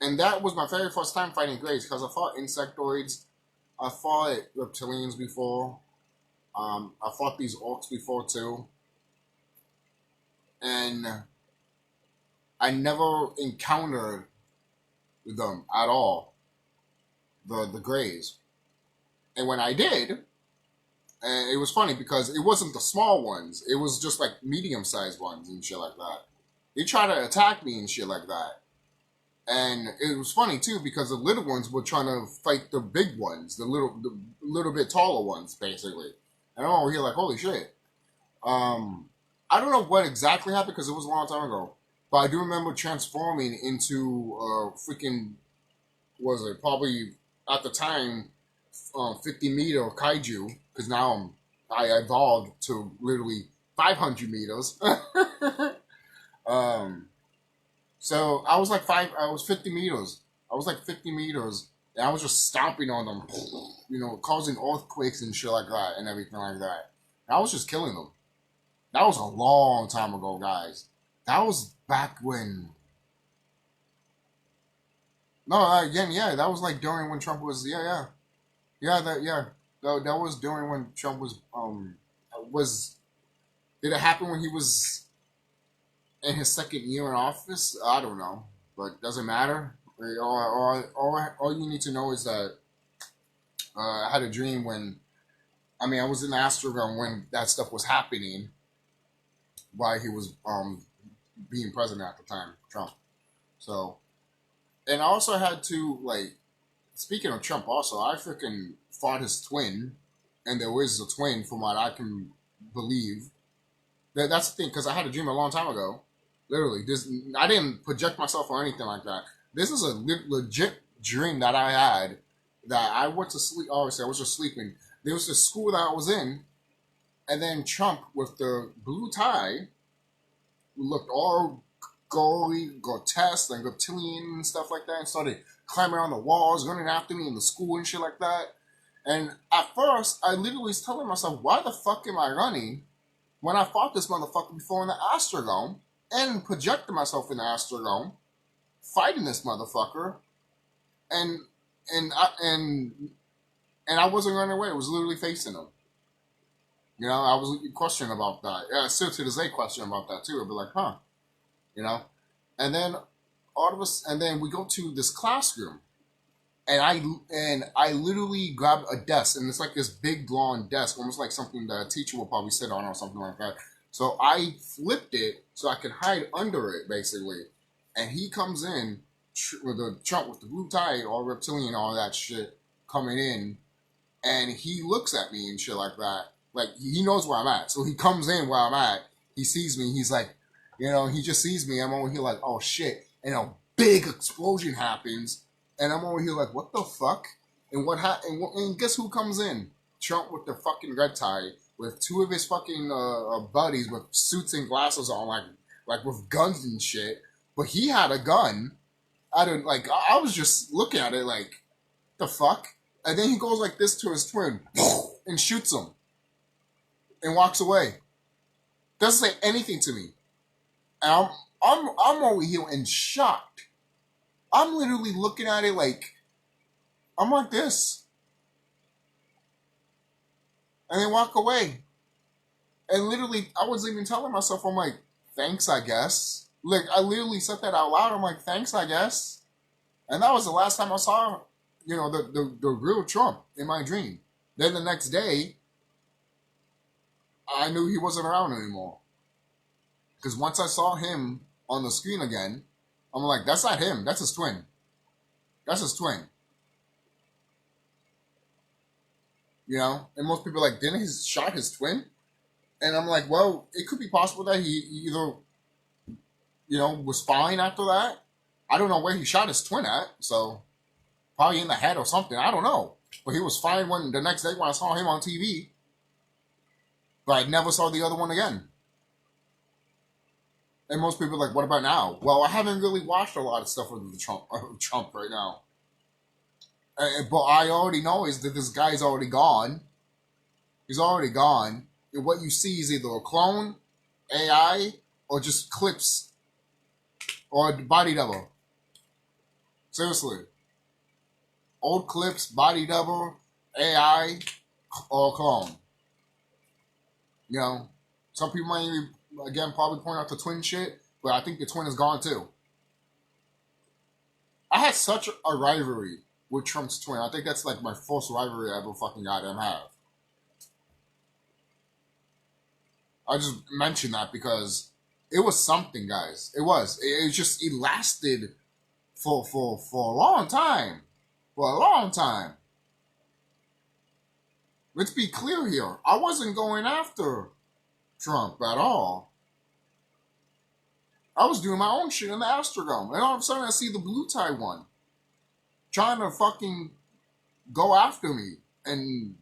Speaker 1: And that was my very first time fighting grays, because I fought insectoids, I fought reptilians before, I fought these orcs before too, and I never encountered them at all, the grays. And when I did, and it was funny because it wasn't the small ones, it was just like medium-sized ones and shit like that. They tried to attack me and shit like that. And it was funny too because the little ones were trying to fight the big ones, the little bit taller ones, basically. And I'm over here like, holy shit. I don't know what exactly happened because it was a long time ago, but I do remember transforming into freaking, was it probably at the time 50-meter kaiju, because now I evolved to literally 500 meters. So I was like I was 50 meters. I was like 50 meters, and I was just stomping on them, causing earthquakes and shit like that and everything like that. And I was just killing them. That was a long time ago, guys. That was back when. No, again, yeah, that was like during when Trump was, that was during when Trump was. Did it happen when he was in his second year in office? I don't know, but doesn't matter. All you need to know is that I had a dream when, I was in the Astrodome when that stuff was happening, while he was being president at the time, Trump. So, and I also had to, like, speaking of Trump, also I freaking fought his twin, and there is a twin from what I can believe. That's the thing, because I had a dream a long time ago. Literally, I didn't project myself or anything like that. This is a legit dream that I had, that I went to sleep. Obviously, I was just sleeping. There was this school that I was in, and then Trump with the blue tie, who looked all gory, grotesque, and reptilian and stuff like that, and started climbing on the walls, running after me in the school and shit like that. And at first, I literally was telling myself, why the fuck am I running when I fought this motherfucker before in the Astrodome and projected myself in the Astrodome, fighting this motherfucker, and I wasn't running away. I was literally facing him. I was questioning about that. Yeah, still to this day question about that too. I'd be like, huh, and then and then we go to this classroom, and I literally grabbed a desk, and it's like this big long desk, almost like something that a teacher will probably sit on or something like that. So I flipped it so I could hide under it, basically. And he comes in with the Trump with the blue tie, all reptilian, all that shit coming in, and he looks at me and shit like that. Like, he knows where I'm at. So he comes in where I'm at. He sees me. He's like, he just sees me. I'm over here like, oh shit. And a big explosion happens. And I'm over here like, what the fuck? And and guess who comes in? Trump with the fucking red tie, with two of his fucking buddies with suits and glasses on, like with guns and shit. But he had a gun. I was just looking at it like, the fuck? And then he goes like this to his twin and shoots him and walks away. Doesn't say anything to me. And I'm over here in shock. I'm literally looking at it like, I'm like this. And then walk away. And literally, I was even telling myself, I'm like, thanks, I guess. Like, I literally said that out loud. I'm like, thanks, I guess. And that was the last time I saw, the real Trump in my dream. Then the next day, I knew he wasn't around anymore. Because once I saw him on the screen again, I'm like, that's not him. That's his twin. That's his twin. And most people are like, didn't he shot his twin? And I'm like, well, it could be possible that he either, was fine after that. I don't know where he shot his twin at, so probably in the head or something. I don't know. But he was fine the next day when I saw him on TV. But I never saw the other one again.
Speaker 2: And most people are like, what about now? Well, I haven't really watched a lot of stuff with the Trump right now. But I already know is that this guy's already gone. He's already gone. And what you see is either a clone, AI, or just clips or a body double. Seriously. Old clips, body double, AI, or clone. You know, some people might even, again, probably point out the twin shit, but I think the twin is gone too. I had such a rivalry with Trump's twin. I think that's like my first rivalry I ever fucking got him have. I just mentioned that because it was something, guys. It was. It lasted for a long time. For a long time. Let's be clear here. I wasn't going after Trump at all. I was doing my own shit in the Astrodome. And all of a sudden I see the blue tie one trying to fucking go after me and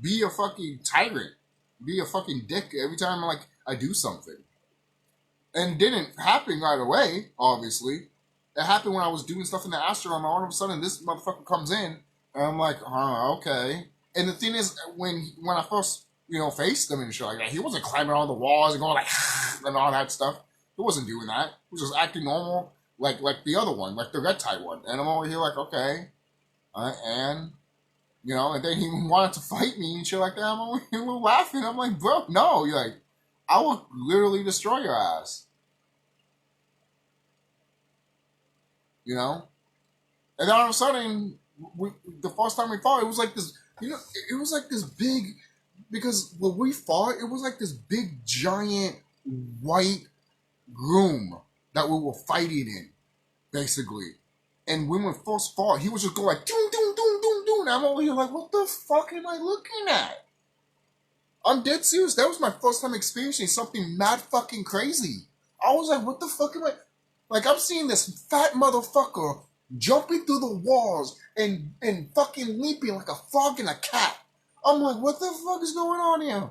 Speaker 2: be a fucking tyrant. Be a fucking dick every time I do something. And it didn't happen right away, obviously. It happened when I was doing stuff in the Astrodome, and all of a sudden this motherfucker comes in, and I'm like, okay. And the thing is, when I first, faced him and shit like that, he wasn't climbing on the walls and going like, and all that stuff. He wasn't doing that. He was just acting normal, like the other one, like the red tie one. And I'm over here like, okay. And then he wanted to fight me and shit like that. I'm over here laughing. I'm like, bro, no. You're like, I will literally destroy your ass. And then all of a sudden, the first time we fought, it was like this, it was like this big, because when we fought, it was like this big, giant, white room that we were fighting in, basically. And when we first fought, he was just going like, doom, doom, doom, doom, doom. And I'm over here like, what the fuck am I looking at? I'm dead serious. That was my first time experiencing something mad fucking crazy. I was like, what the fuck am I... Like, I'm seeing this fat motherfucker jumping through the walls and fucking leaping like a frog and a cat. I'm like, what the fuck is going on here?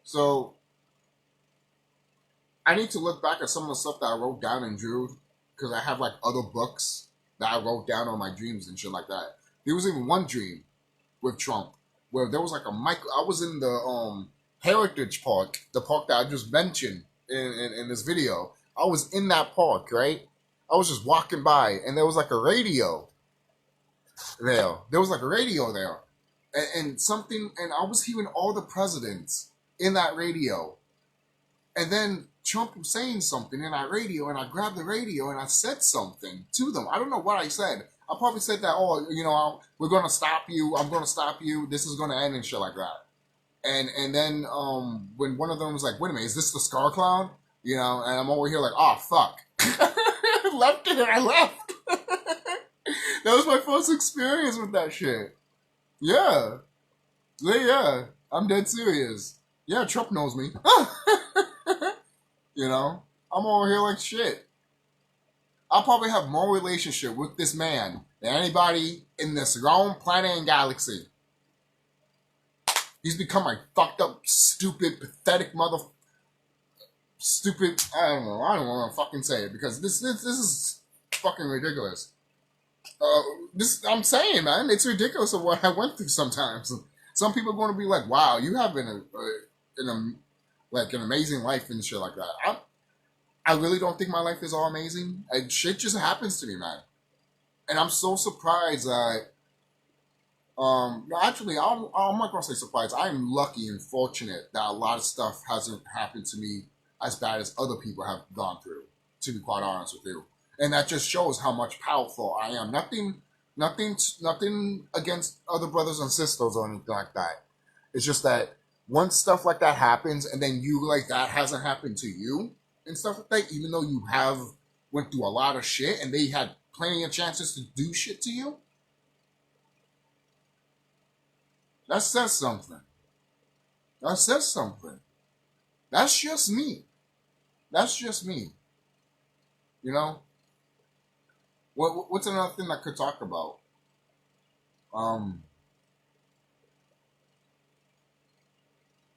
Speaker 2: So I need to look back at some of the stuff that I wrote down and drew, because I have like other books that I wrote down on my dreams and shit like that. There was even one dream with Trump where there was like I was in the Heritage Park, the park that I just mentioned in this video. I was in that park, right? I was just walking by, and there was like a radio there. There was like a radio there, and something, and I was hearing all the presidents in that radio. And then Trump was saying something in that radio, and I grabbed the radio and I said something to them. I don't know what I said. I probably said that, we're going to stop you. I'm going to stop you. This is going to end and shit like that. And then when one of them was like, wait a minute, is this TheSkullKlown? And I'm over here like, oh, fuck. I left it and I left. That was my first experience with that shit. Yeah. Yeah. I'm dead serious. Yeah, Trump knows me. I'm over here like shit. I'll probably have more relationship with this man than anybody in this wrong planet and galaxy. He's become my fucked up, stupid, pathetic stupid. I don't know. I don't want to fucking say it because this is fucking ridiculous. I'm saying, man, it's ridiculous of what I went through sometimes. Some people are going to be like, "Wow, you have been an amazing life and shit like that." I really don't think my life is all amazing. And shit just happens to me, man. And I'm so surprised that. Actually, I'm not gonna say surprised. I'm lucky and fortunate that a lot of stuff hasn't happened to me as bad as other people have gone through. To be quite honest with you, and that just shows how much powerful I am. Nothing against other brothers and sisters or anything like that. It's just that once stuff like that happens, and then you like that hasn't happened to you and stuff like that, even though you have went through a lot of shit and they had plenty of chances to do shit to you, that says something. That says something. That's just me. That's just me. What's another thing I could talk about? Um,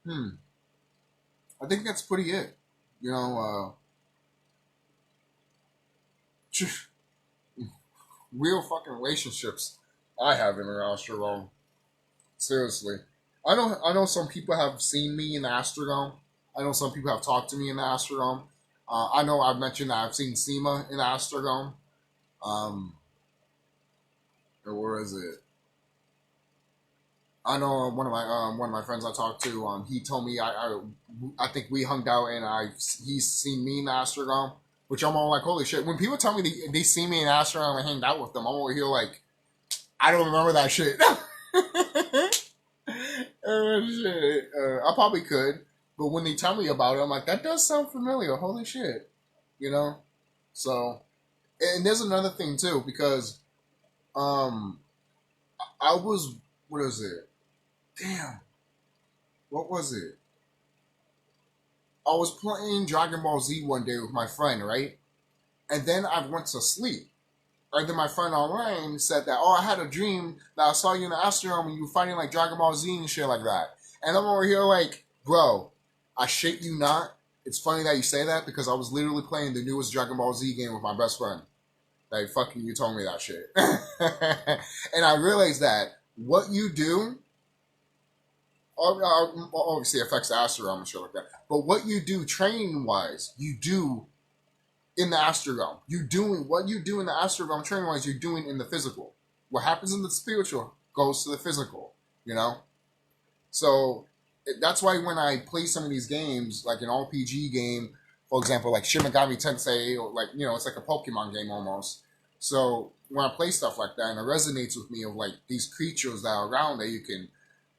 Speaker 2: hmm. I think that's pretty it. You know, real fucking relationships I have in the Astrodome. Seriously. I know some people have seen me in the Astrodome. I know some people have talked to me in the Astrodome. I know I've mentioned that I've seen SEMA in the Astrodome. Um, or where is it? I know one of my friends I talked to. He told me I think we hung out and he's seen me in the Astrodome, which I'm all like, holy shit. When people tell me they see me in Astrodome and hanged out with them, I'm over here like, I don't remember that shit. Shit. I probably could, but when they tell me about it, I'm like, that does sound familiar. Holy shit, you know. So, and there's another thing too because um, I was what is it? Damn, what was it? I was playing Dragon Ball Z one day with my friend, right? And then I went to sleep. And then my friend online said that, oh, I had a dream that I saw you in the Astrodome and you were fighting like Dragon Ball Z and shit like that. And I'm over here like, bro, I shit you not. It's funny that you say that because I was literally playing the newest Dragon Ball Z game with my best friend. Like, fucking you told me that shit. And I realized that what you do obviously affects the Astrodome and shit like that. But what you do training wise, you do in the Astrodome. You doing what you do in the Astrodome training wise, you're doing in the physical. What happens in the spiritual goes to the physical, you know? So that's why when I play some of these games, like an RPG game, for example, like Shin Megami Tensei, or like, you know, it's like a Pokemon game almost. So when I play stuff like that and it resonates with me of like these creatures that are around that you can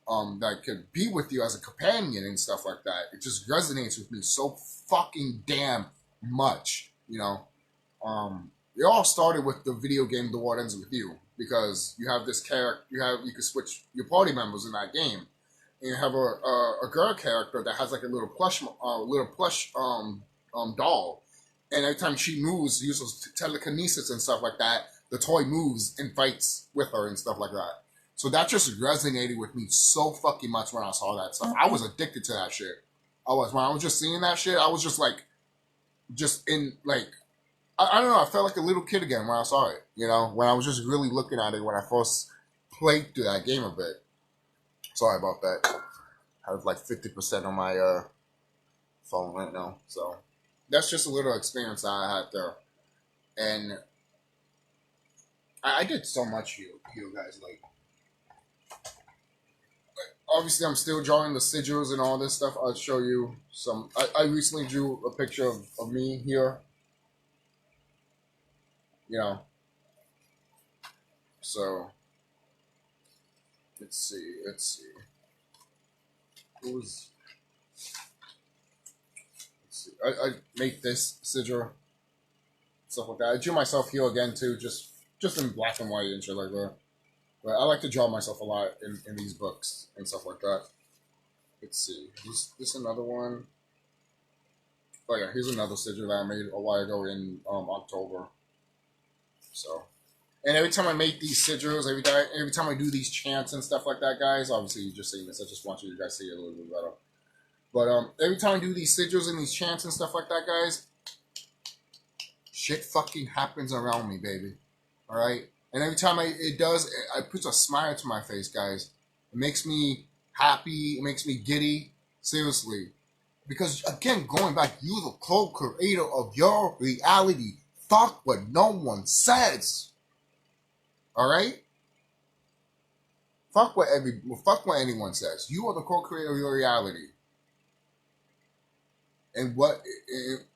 Speaker 2: that could be with you as a companion and stuff like that. It just resonates with me so fucking damn much, you know. It all started with the video game The World Ends With You because you have this character, you can switch your party members in that game, and you have a girl character that has like a little plush doll, and every time she moves, uses telekinesis and stuff like that. The toy moves and fights with her and stuff like that. So that just resonated with me so fucking much when I saw that stuff. I was addicted to that shit. When I was just seeing that shit, I was just like, just in like, I don't know. I felt like a little kid again when I saw it. You know, when I was just really looking at it when I first played through that game a bit. Sorry about that. I have like 50% on my phone right now. So that's just a little experience that I had there, and I did so much here, guys. Like, obviously, I'm still drawing the sigils and all this stuff. I'll show you some. I recently drew a picture of me here. You know, so let's see. Who's? Let's see. I made this sigil, stuff like that. I drew myself here again too, just in black and white and shit like that. But I like to draw myself a lot in these books and stuff like that. Let's see. This another one. Oh yeah, here's another sigil that I made a while ago in October. So, and every time I make these sigils, every time I do these chants and stuff like that, guys. Obviously, you're just seeing this. I just want you guys to see it a little bit better. But every time I do these sigils and these chants and stuff like that, guys, shit fucking happens around me, baby. All right. And every time it puts a smile to my face, guys. It makes me happy. It makes me giddy. Seriously. Because, again, going back, you the co-creator of your reality. Fuck what no one says. All right? Fuck what anyone says. You are the co-creator of your reality. And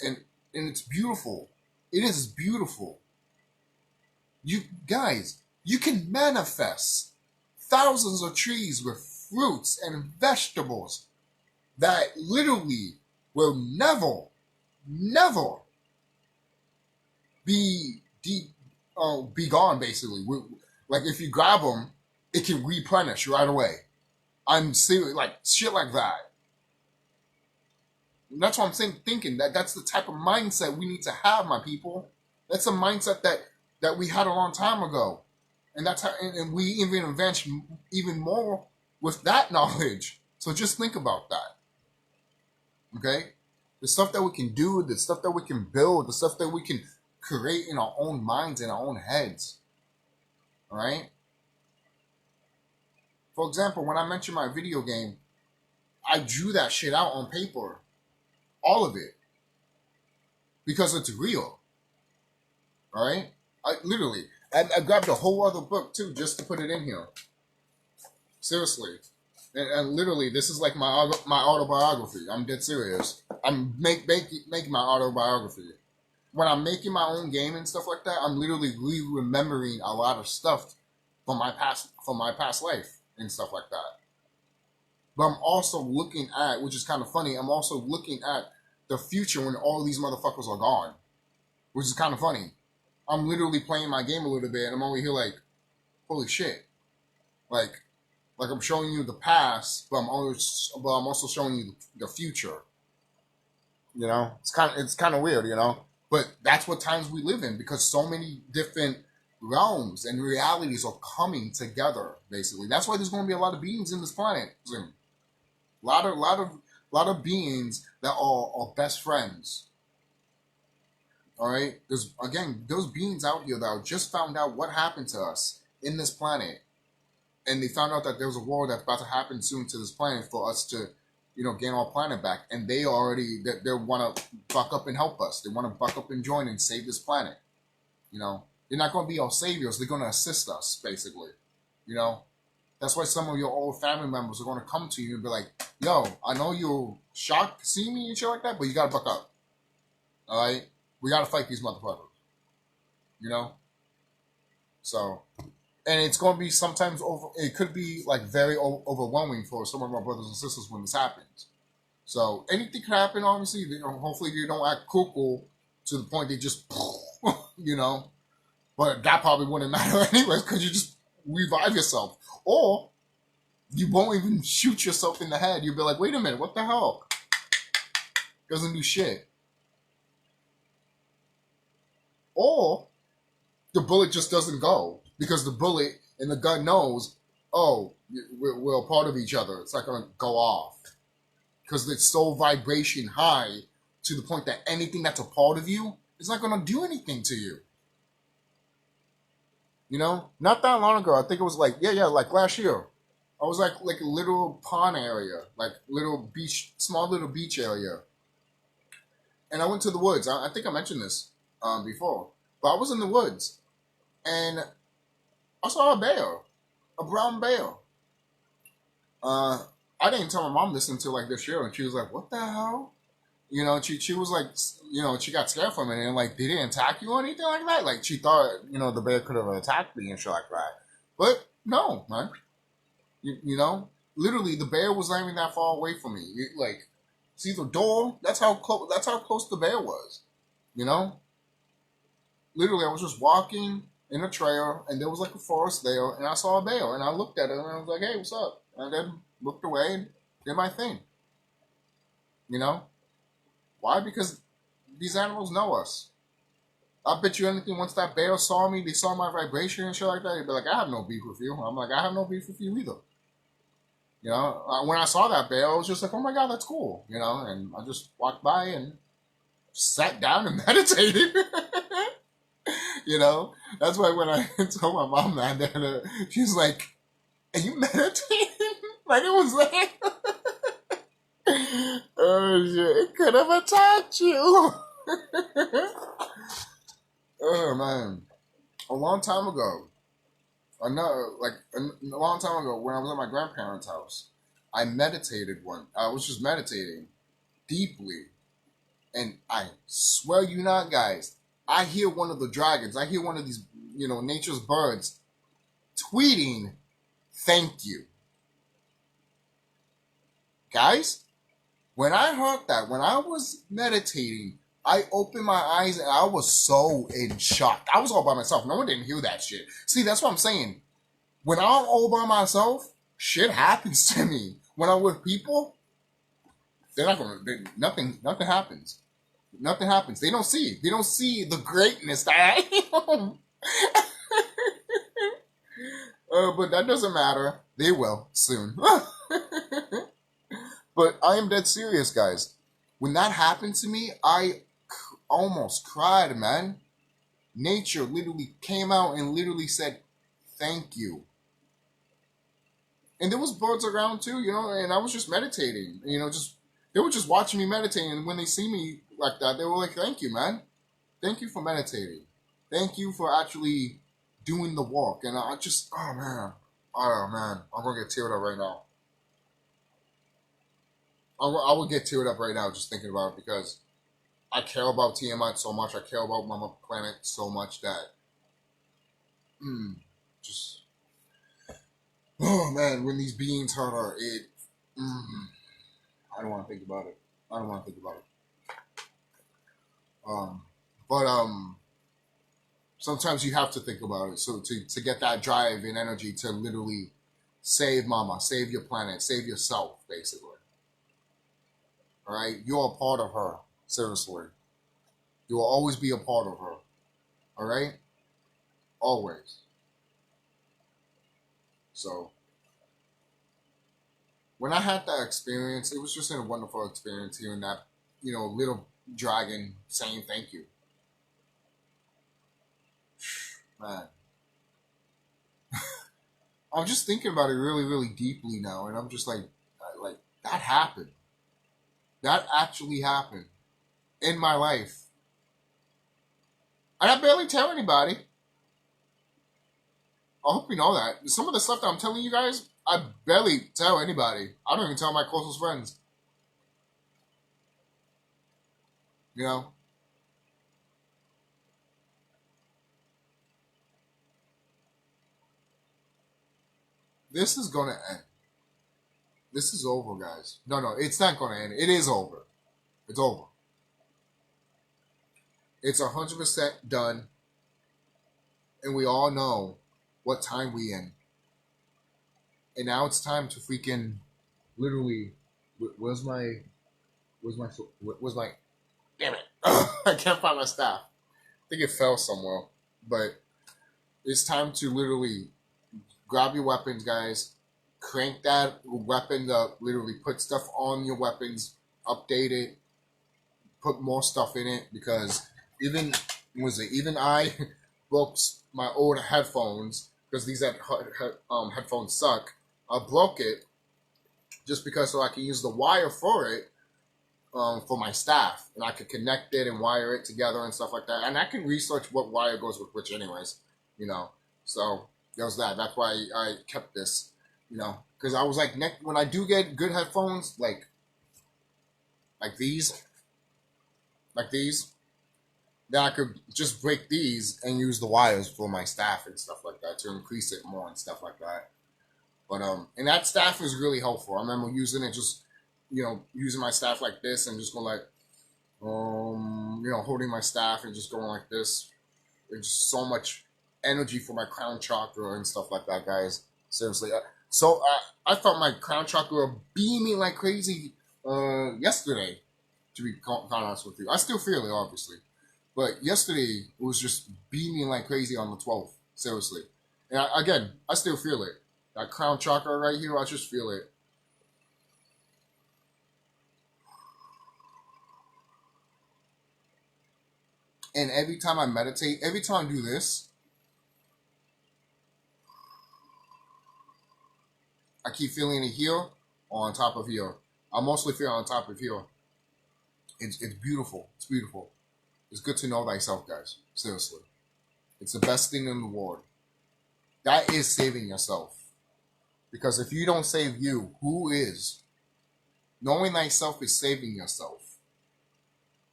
Speaker 2: and it's beautiful. It is beautiful. You guys, you can manifest thousands of trees with fruits and vegetables that literally will never be gone. Basically, like if you grab them, it can replenish right away. I'm serious, like shit like that. And that's what I'm thinking that's the type of mindset we need to have, my people. That's a mindset that we had a long time ago. And that's how, and we even advance even more with that knowledge. So just think about that. Okay? The stuff that we can do, the stuff that we can build, the stuff that we can create in our own minds, in our own heads. All right? For example, when I mentioned my video game, I drew that shit out on paper. All of it. Because it's real. All right? I grabbed a whole other book too just to put it in here. Seriously. And literally, this is like my autobiography. I'm dead serious. I'm making my autobiography. When I'm making my own game and stuff like that, I'm literally remembering a lot of stuff from my past life and stuff like that. But I'm also looking at, which is kind of funny, I'm also looking at the future when all these motherfuckers are gone, which is kind of funny. I'm literally playing my game a little bit, and I'm over here like, holy shit, like I'm showing you the past, but I'm also showing you the future. You know, it's kind of weird, you know. But that's what times we live in, because so many different realms and realities are coming together. Basically, that's why there's going to be a lot of beings in this planet. A lot of beings that are best friends. All right, there's those beings out here that just found out what happened to us in this planet, and they found out that there's a war that's about to happen soon to this planet for us to, gain our planet back. And they want to buck up and help us. They want to buck up and join and save this planet. They're not going to be our saviors. They're going to assist us, basically. That's why some of your old family members are going to come to you and be like, yo, I know you're shocked to see me and shit like that, but you got to buck up. All right? We got to fight these motherfuckers. So, and it's going to be sometimes it could be like very overwhelming for some of our brothers and sisters when this happens. So anything could happen, obviously. Hopefully you don't act cuckoo to the point they just, but that probably wouldn't matter anyways, because you just revive yourself. Or you won't even shoot yourself in the head. You'll be like, wait a minute, what the hell? Doesn't do shit. Or the bullet just doesn't go, because the bullet and the gun knows, oh, we're a part of each other. It's not going to go off. Because it's so vibration high to the point that anything that's a part of you is not going to do anything to you. Not that long ago, I think it was like last year. I was like a little pond area, like small little beach area. And I went to the woods. I think I mentioned this before. But I was in the woods. And I saw a bear. A brown bear. I didn't tell my mom this until like this year. And she was like, what the hell? She was like, she got scared from it. And like, they didn't attack you or anything like that. Like, she thought, the bear could have attacked me and shit like that. But no, man. Literally, the bear was not even that far away from me. See the door? That's how close the bear was. Literally, I was just walking in a trail, and there was like a forest there, and I saw a bear, and I looked at it, and I was like, hey, what's up? And I then looked away and did my thing. Why? Because these animals know us. I bet you anything, once that bear saw me, they saw my vibration and shit like that, they'd be like, I have no beef with you. I'm like, I have no beef with you either. When I saw that bear, I was just like, oh my God, that's cool. And I just walked by and sat down and meditated. That's why when I told my mom that, she's like, are you meditating? Like it was like, oh shit, it could have attacked you. Oh man. A long time ago, when I was at my grandparents' house, I meditated I was just meditating deeply. And I swear you not, guys, I hear one of the dragons, I hear one of these, nature's birds tweeting, thank you. Guys, when I heard that, when I was meditating, I opened my eyes and I was so in shock. I was all by myself. No one didn't hear that shit. See, that's what I'm saying. When I'm all by myself, shit happens to me. When I'm with people, nothing happens. Nothing happens. They don't see the greatness that I am. But that doesn't matter. They will soon. But I am dead serious, guys. When that happened to me, I almost cried, man. Nature literally came out and literally said, "Thank you." And there was birds around too, and I was just meditating. Just they were just watching me meditating, and when they see me like that, they were like, "Thank you, man. Thank you for meditating. Thank you for actually doing the walk." And I just, oh man, I'm gonna get teared up right now. I will get teared up right now just thinking about it because I care about Tiamat so much. I care about Mama Planet so much that, just, oh man, when these beings hurt her, I don't want to think about it. I don't want to think about it. But sometimes you have to think about it. So to get that drive and energy to literally save Mama, save your planet, save yourself, basically. All right, you're a part of her. Seriously, you will always be a part of her. All right, always. So when I had that experience, it was just a wonderful experience hearing that, little dragon saying thank you. Man, I'm just thinking about it really, really deeply now, and I'm just like that happened. That actually happened in my life, and I barely tell anybody. I hope you know that. Some of the stuff that I'm telling you guys, I barely tell anybody. I don't even tell my closest friends. You know, this is gonna end. This is over, guys. No, it's not gonna end. It is over. It's over. It's 100% done, and we all know what time we in. And now it's time to freaking literally. Where's my? Where's my? Damn it! I can't find my staff. I think it fell somewhere. But it's time to literally grab your weapons, guys. Crank that weapon up. Literally put stuff on your weapons. Update it. Put more stuff in it because even I broke my old headphones because these headphones suck. I broke it just because so I can use the wire for it for my staff, and I could connect it and wire it together and stuff like that. And I can research what wire goes with which, anyways. So there was that. That's why I kept this. Because I was like, when I do get good headphones, like these, then I could just break these and use the wires for my staff and stuff like that to increase it more and stuff like that. But and that staff is really helpful. I remember using it just, using my staff like this and just going like, holding my staff and just going like this. It's just so much energy for my crown chakra and stuff like that, guys. Seriously. So I felt my crown chakra beaming like crazy yesterday, to be honest with you. I still feel it, obviously. But yesterday, it was just beaming like crazy on the 12th. Seriously. And again, I still feel it. That crown chakra right here, I just feel it. And every time I meditate, every time I do this, I keep feeling it here or on top of here. I mostly feel on top of here. It's beautiful. It's beautiful. It's good to know thyself, guys. Seriously. It's the best thing in the world. That is saving yourself. Because if you don't save you, who is? Knowing thyself is saving yourself.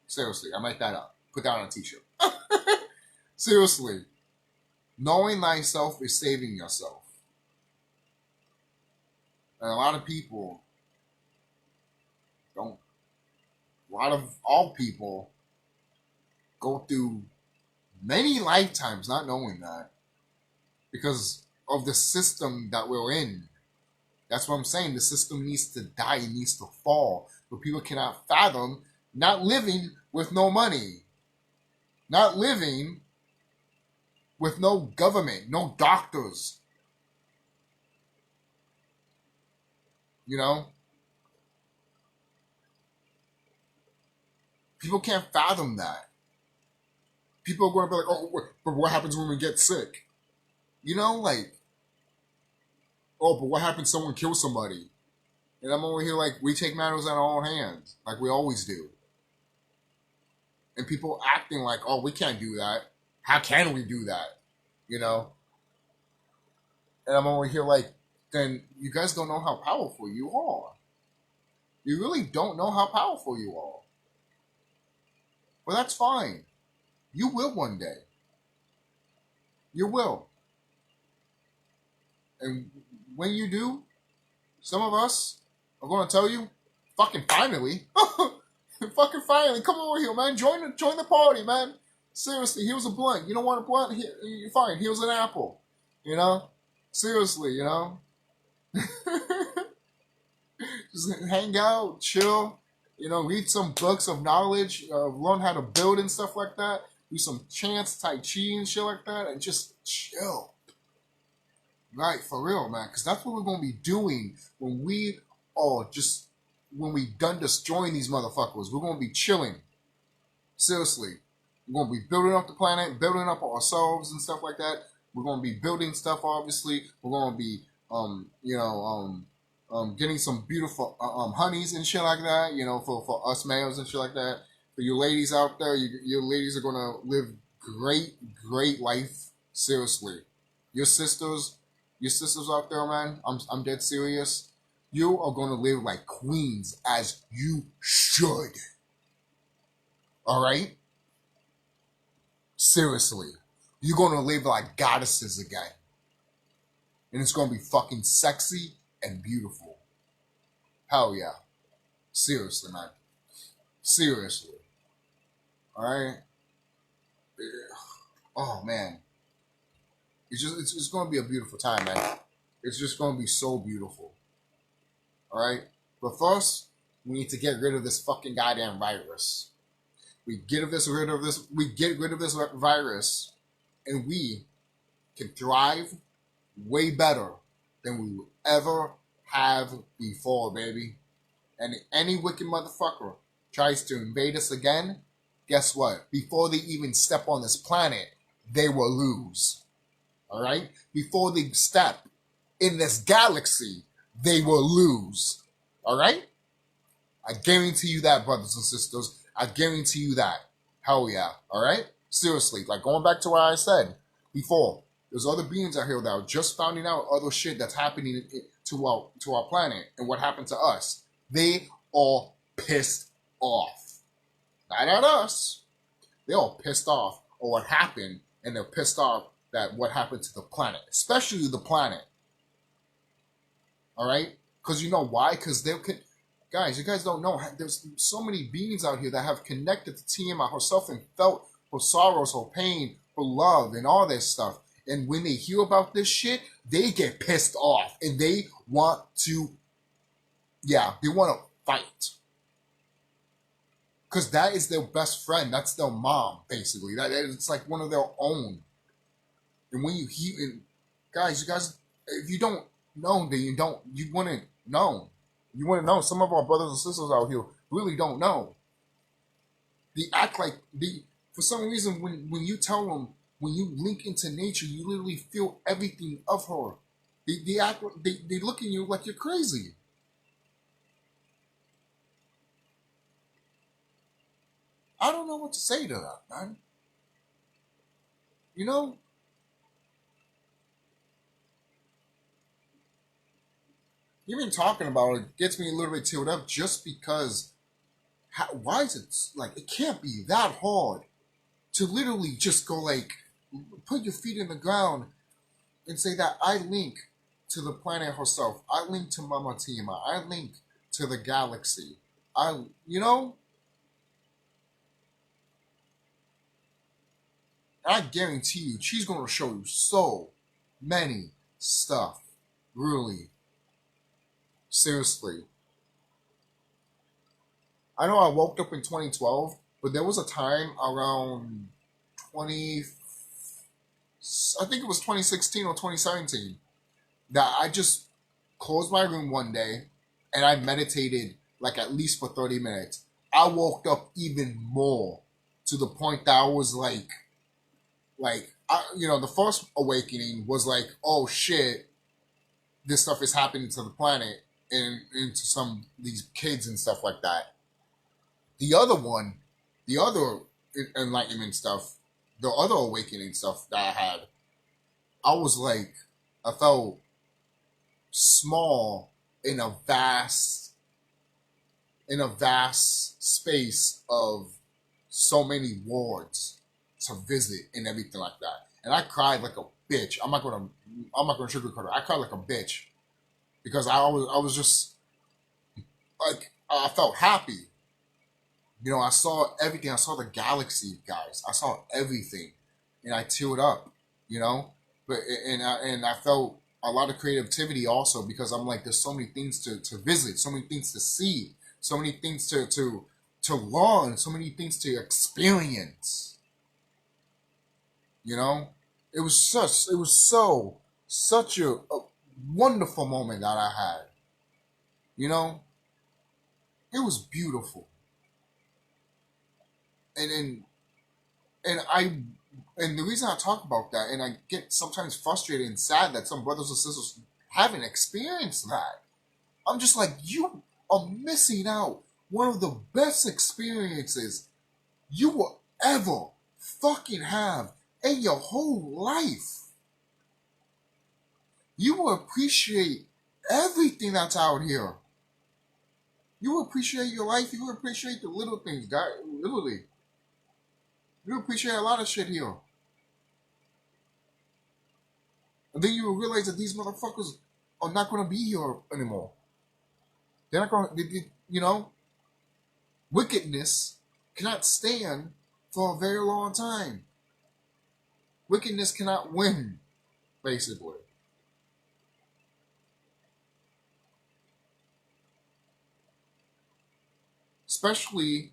Speaker 2: Seriously, I make that up. Put that on a t-shirt. Seriously. Knowing thyself is saving yourself. And a lot of people don't. A lot of all people go through many lifetimes not knowing that. Because of the system that we're in. That's what I'm saying. The system needs to die. It needs to fall. But people cannot fathom not living with no money. Not living with no government, no doctors. You know, people can't fathom that. People are going to be like, oh, but what happens when we get sick? You know, like, oh, but what happens if someone kills somebody? And I'm over here like, we take matters in our own hands, like we always do. And people acting like, oh, we can't do that. How can we do that? You know? And I'm over here like, then you guys don't know how powerful you are. You really don't know how powerful you are. Well, that's fine. You will one day. You will. And when you do, some of us are going to tell you, fucking finally. Fucking finally. Come over here, man. Join the party, man. Seriously, here's a blunt. You don't want a blunt? Here, you're fine. Here's an apple. You know? Seriously, you know? Just hang out, chill, you know, read some books of knowledge, learn how to build and stuff like that, do some chants, Tai Chi and shit like that, and just chill. Right, for real, man, because that's what we're going to be doing when we done destroying these motherfuckers. We're going to be chilling. Seriously. We're going to be building up the planet, building up ourselves and stuff like that. We're going to be building stuff, obviously. We're going to be, getting some beautiful honeys and shit like that, you know, for us males and shit like that. For you ladies out there, your ladies are going to live great life. Seriously. Your sisters out there, man, I'm dead serious. You are going to live like queens, as you should. All right? Seriously. You're going to live like goddesses again. And it's going to be fucking sexy and beautiful. Hell yeah. Seriously, man. Seriously. Alright? Oh, man. It's going to be a beautiful time, man. It's just going to be so beautiful. Alright? But first, we need to get rid of this fucking goddamn virus. We get rid of this virus, and we can thrive way better than we will ever have before, baby. And if any wicked motherfucker tries to invade us again, guess what? Before they even step on this planet, they will lose. Alright? Before they step in this galaxy, they will lose. Alright? I guarantee you that, brothers and sisters. I guarantee you that. Hell yeah. Alright? Seriously. Like going back to what I said before. There's other beings out here that are just finding out other shit that's happening to our planet and what happened to us. They are pissed off. Not at us. They're all pissed off at what happened, and they're pissed off that what happened to the planet, especially the planet. All right? Because you know why? Because guys, you guys don't know. There's so many beings out here that have connected to Tiamat herself and felt her sorrows, her pain, her love, and all this stuff. And when they hear about this shit, they get pissed off and they want to, they want to fight. Because that is their best friend. That's their mom, basically. It's like one of their own. And when you hear, guys, if you don't know, then you wouldn't know. You wouldn't know. Some of our brothers and sisters out here really don't know. They act like, for some reason, when you tell them, when you link into nature, you literally feel everything of her. They look at you like you're crazy. I don't know what to say to that, man. You know? Even talking about it gets me a little bit teared up just because, why is it, like, it can't be that hard to literally just go like, put your feet in the ground and say that I link to the planet herself. I link to Mama Tima. I link to the galaxy. You know? I guarantee you, she's going to show you so many stuff. Really. Seriously. I know I woke up in 2012, but there was a time around I think it was 2016 or 2017, that I just closed my room one day and I meditated like at least for 30 minutes. I woke up even more to the point that I was like the first awakening was like, oh shit, this stuff is happening to the planet and into some these kids and stuff like that. The other one, the other enlightenment stuff, the other awakening stuff that I had, I was like, I felt small in a vast space of so many wards to visit and everything like that. And I cried like a bitch. I'm not gonna sugarcoat it. I cried like a bitch because I was just like, I felt happy. I saw everything. I saw the galaxy, guys. I saw everything, and I teared up. You know, but and I felt a lot of creativity also because I'm like, there's so many things to visit, so many things to see, so many things to learn, so many things to experience. You know, it was such a wonderful moment that I had. You know, it was beautiful, and I and the reason I talk about that, and I get sometimes frustrated and sad that some brothers and sisters haven't experienced that. I'm just like, you are missing out one of the best experiences you will ever fucking have in your whole life. You will appreciate everything that's out here. You will appreciate your life. You will appreciate the little things, guys. Literally. You will appreciate a lot of shit here. And then you will realize that these motherfuckers are not going to be here anymore. They're not going to, wickedness cannot stand for a very long time. Wickedness cannot win, basically. Especially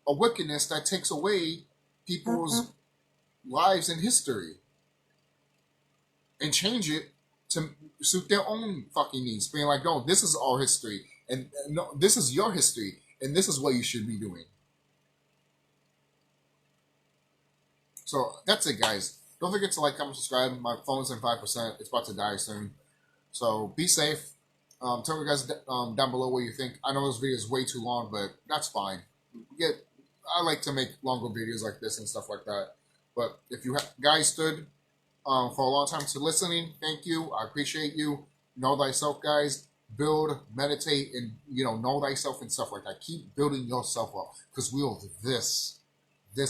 Speaker 2: a wickedness that takes away people's lives and history and change it to suit their own fucking needs. Being like, no, this is our history, and no, this is your history, and this is what you should be doing. So that's it, guys. Don't forget to like, comment, subscribe. My phone's in 5%. It's about to die soon. So be safe. Tell me guys down below what you think. I know this video is way too long, but that's fine. I like to make longer videos like this and stuff like that. But if you guys stood for a long time to listening, thank you. I appreciate you. Know thyself, guys. Build, meditate, and know thyself and stuff like that. Keep building yourself up because we are this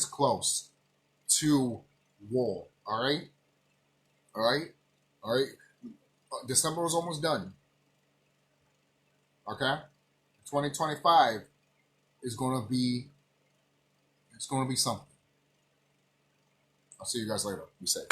Speaker 2: close to war. All right. December is almost done. Okay, 2025 is going to be something. I'll see you guys later. Be safe.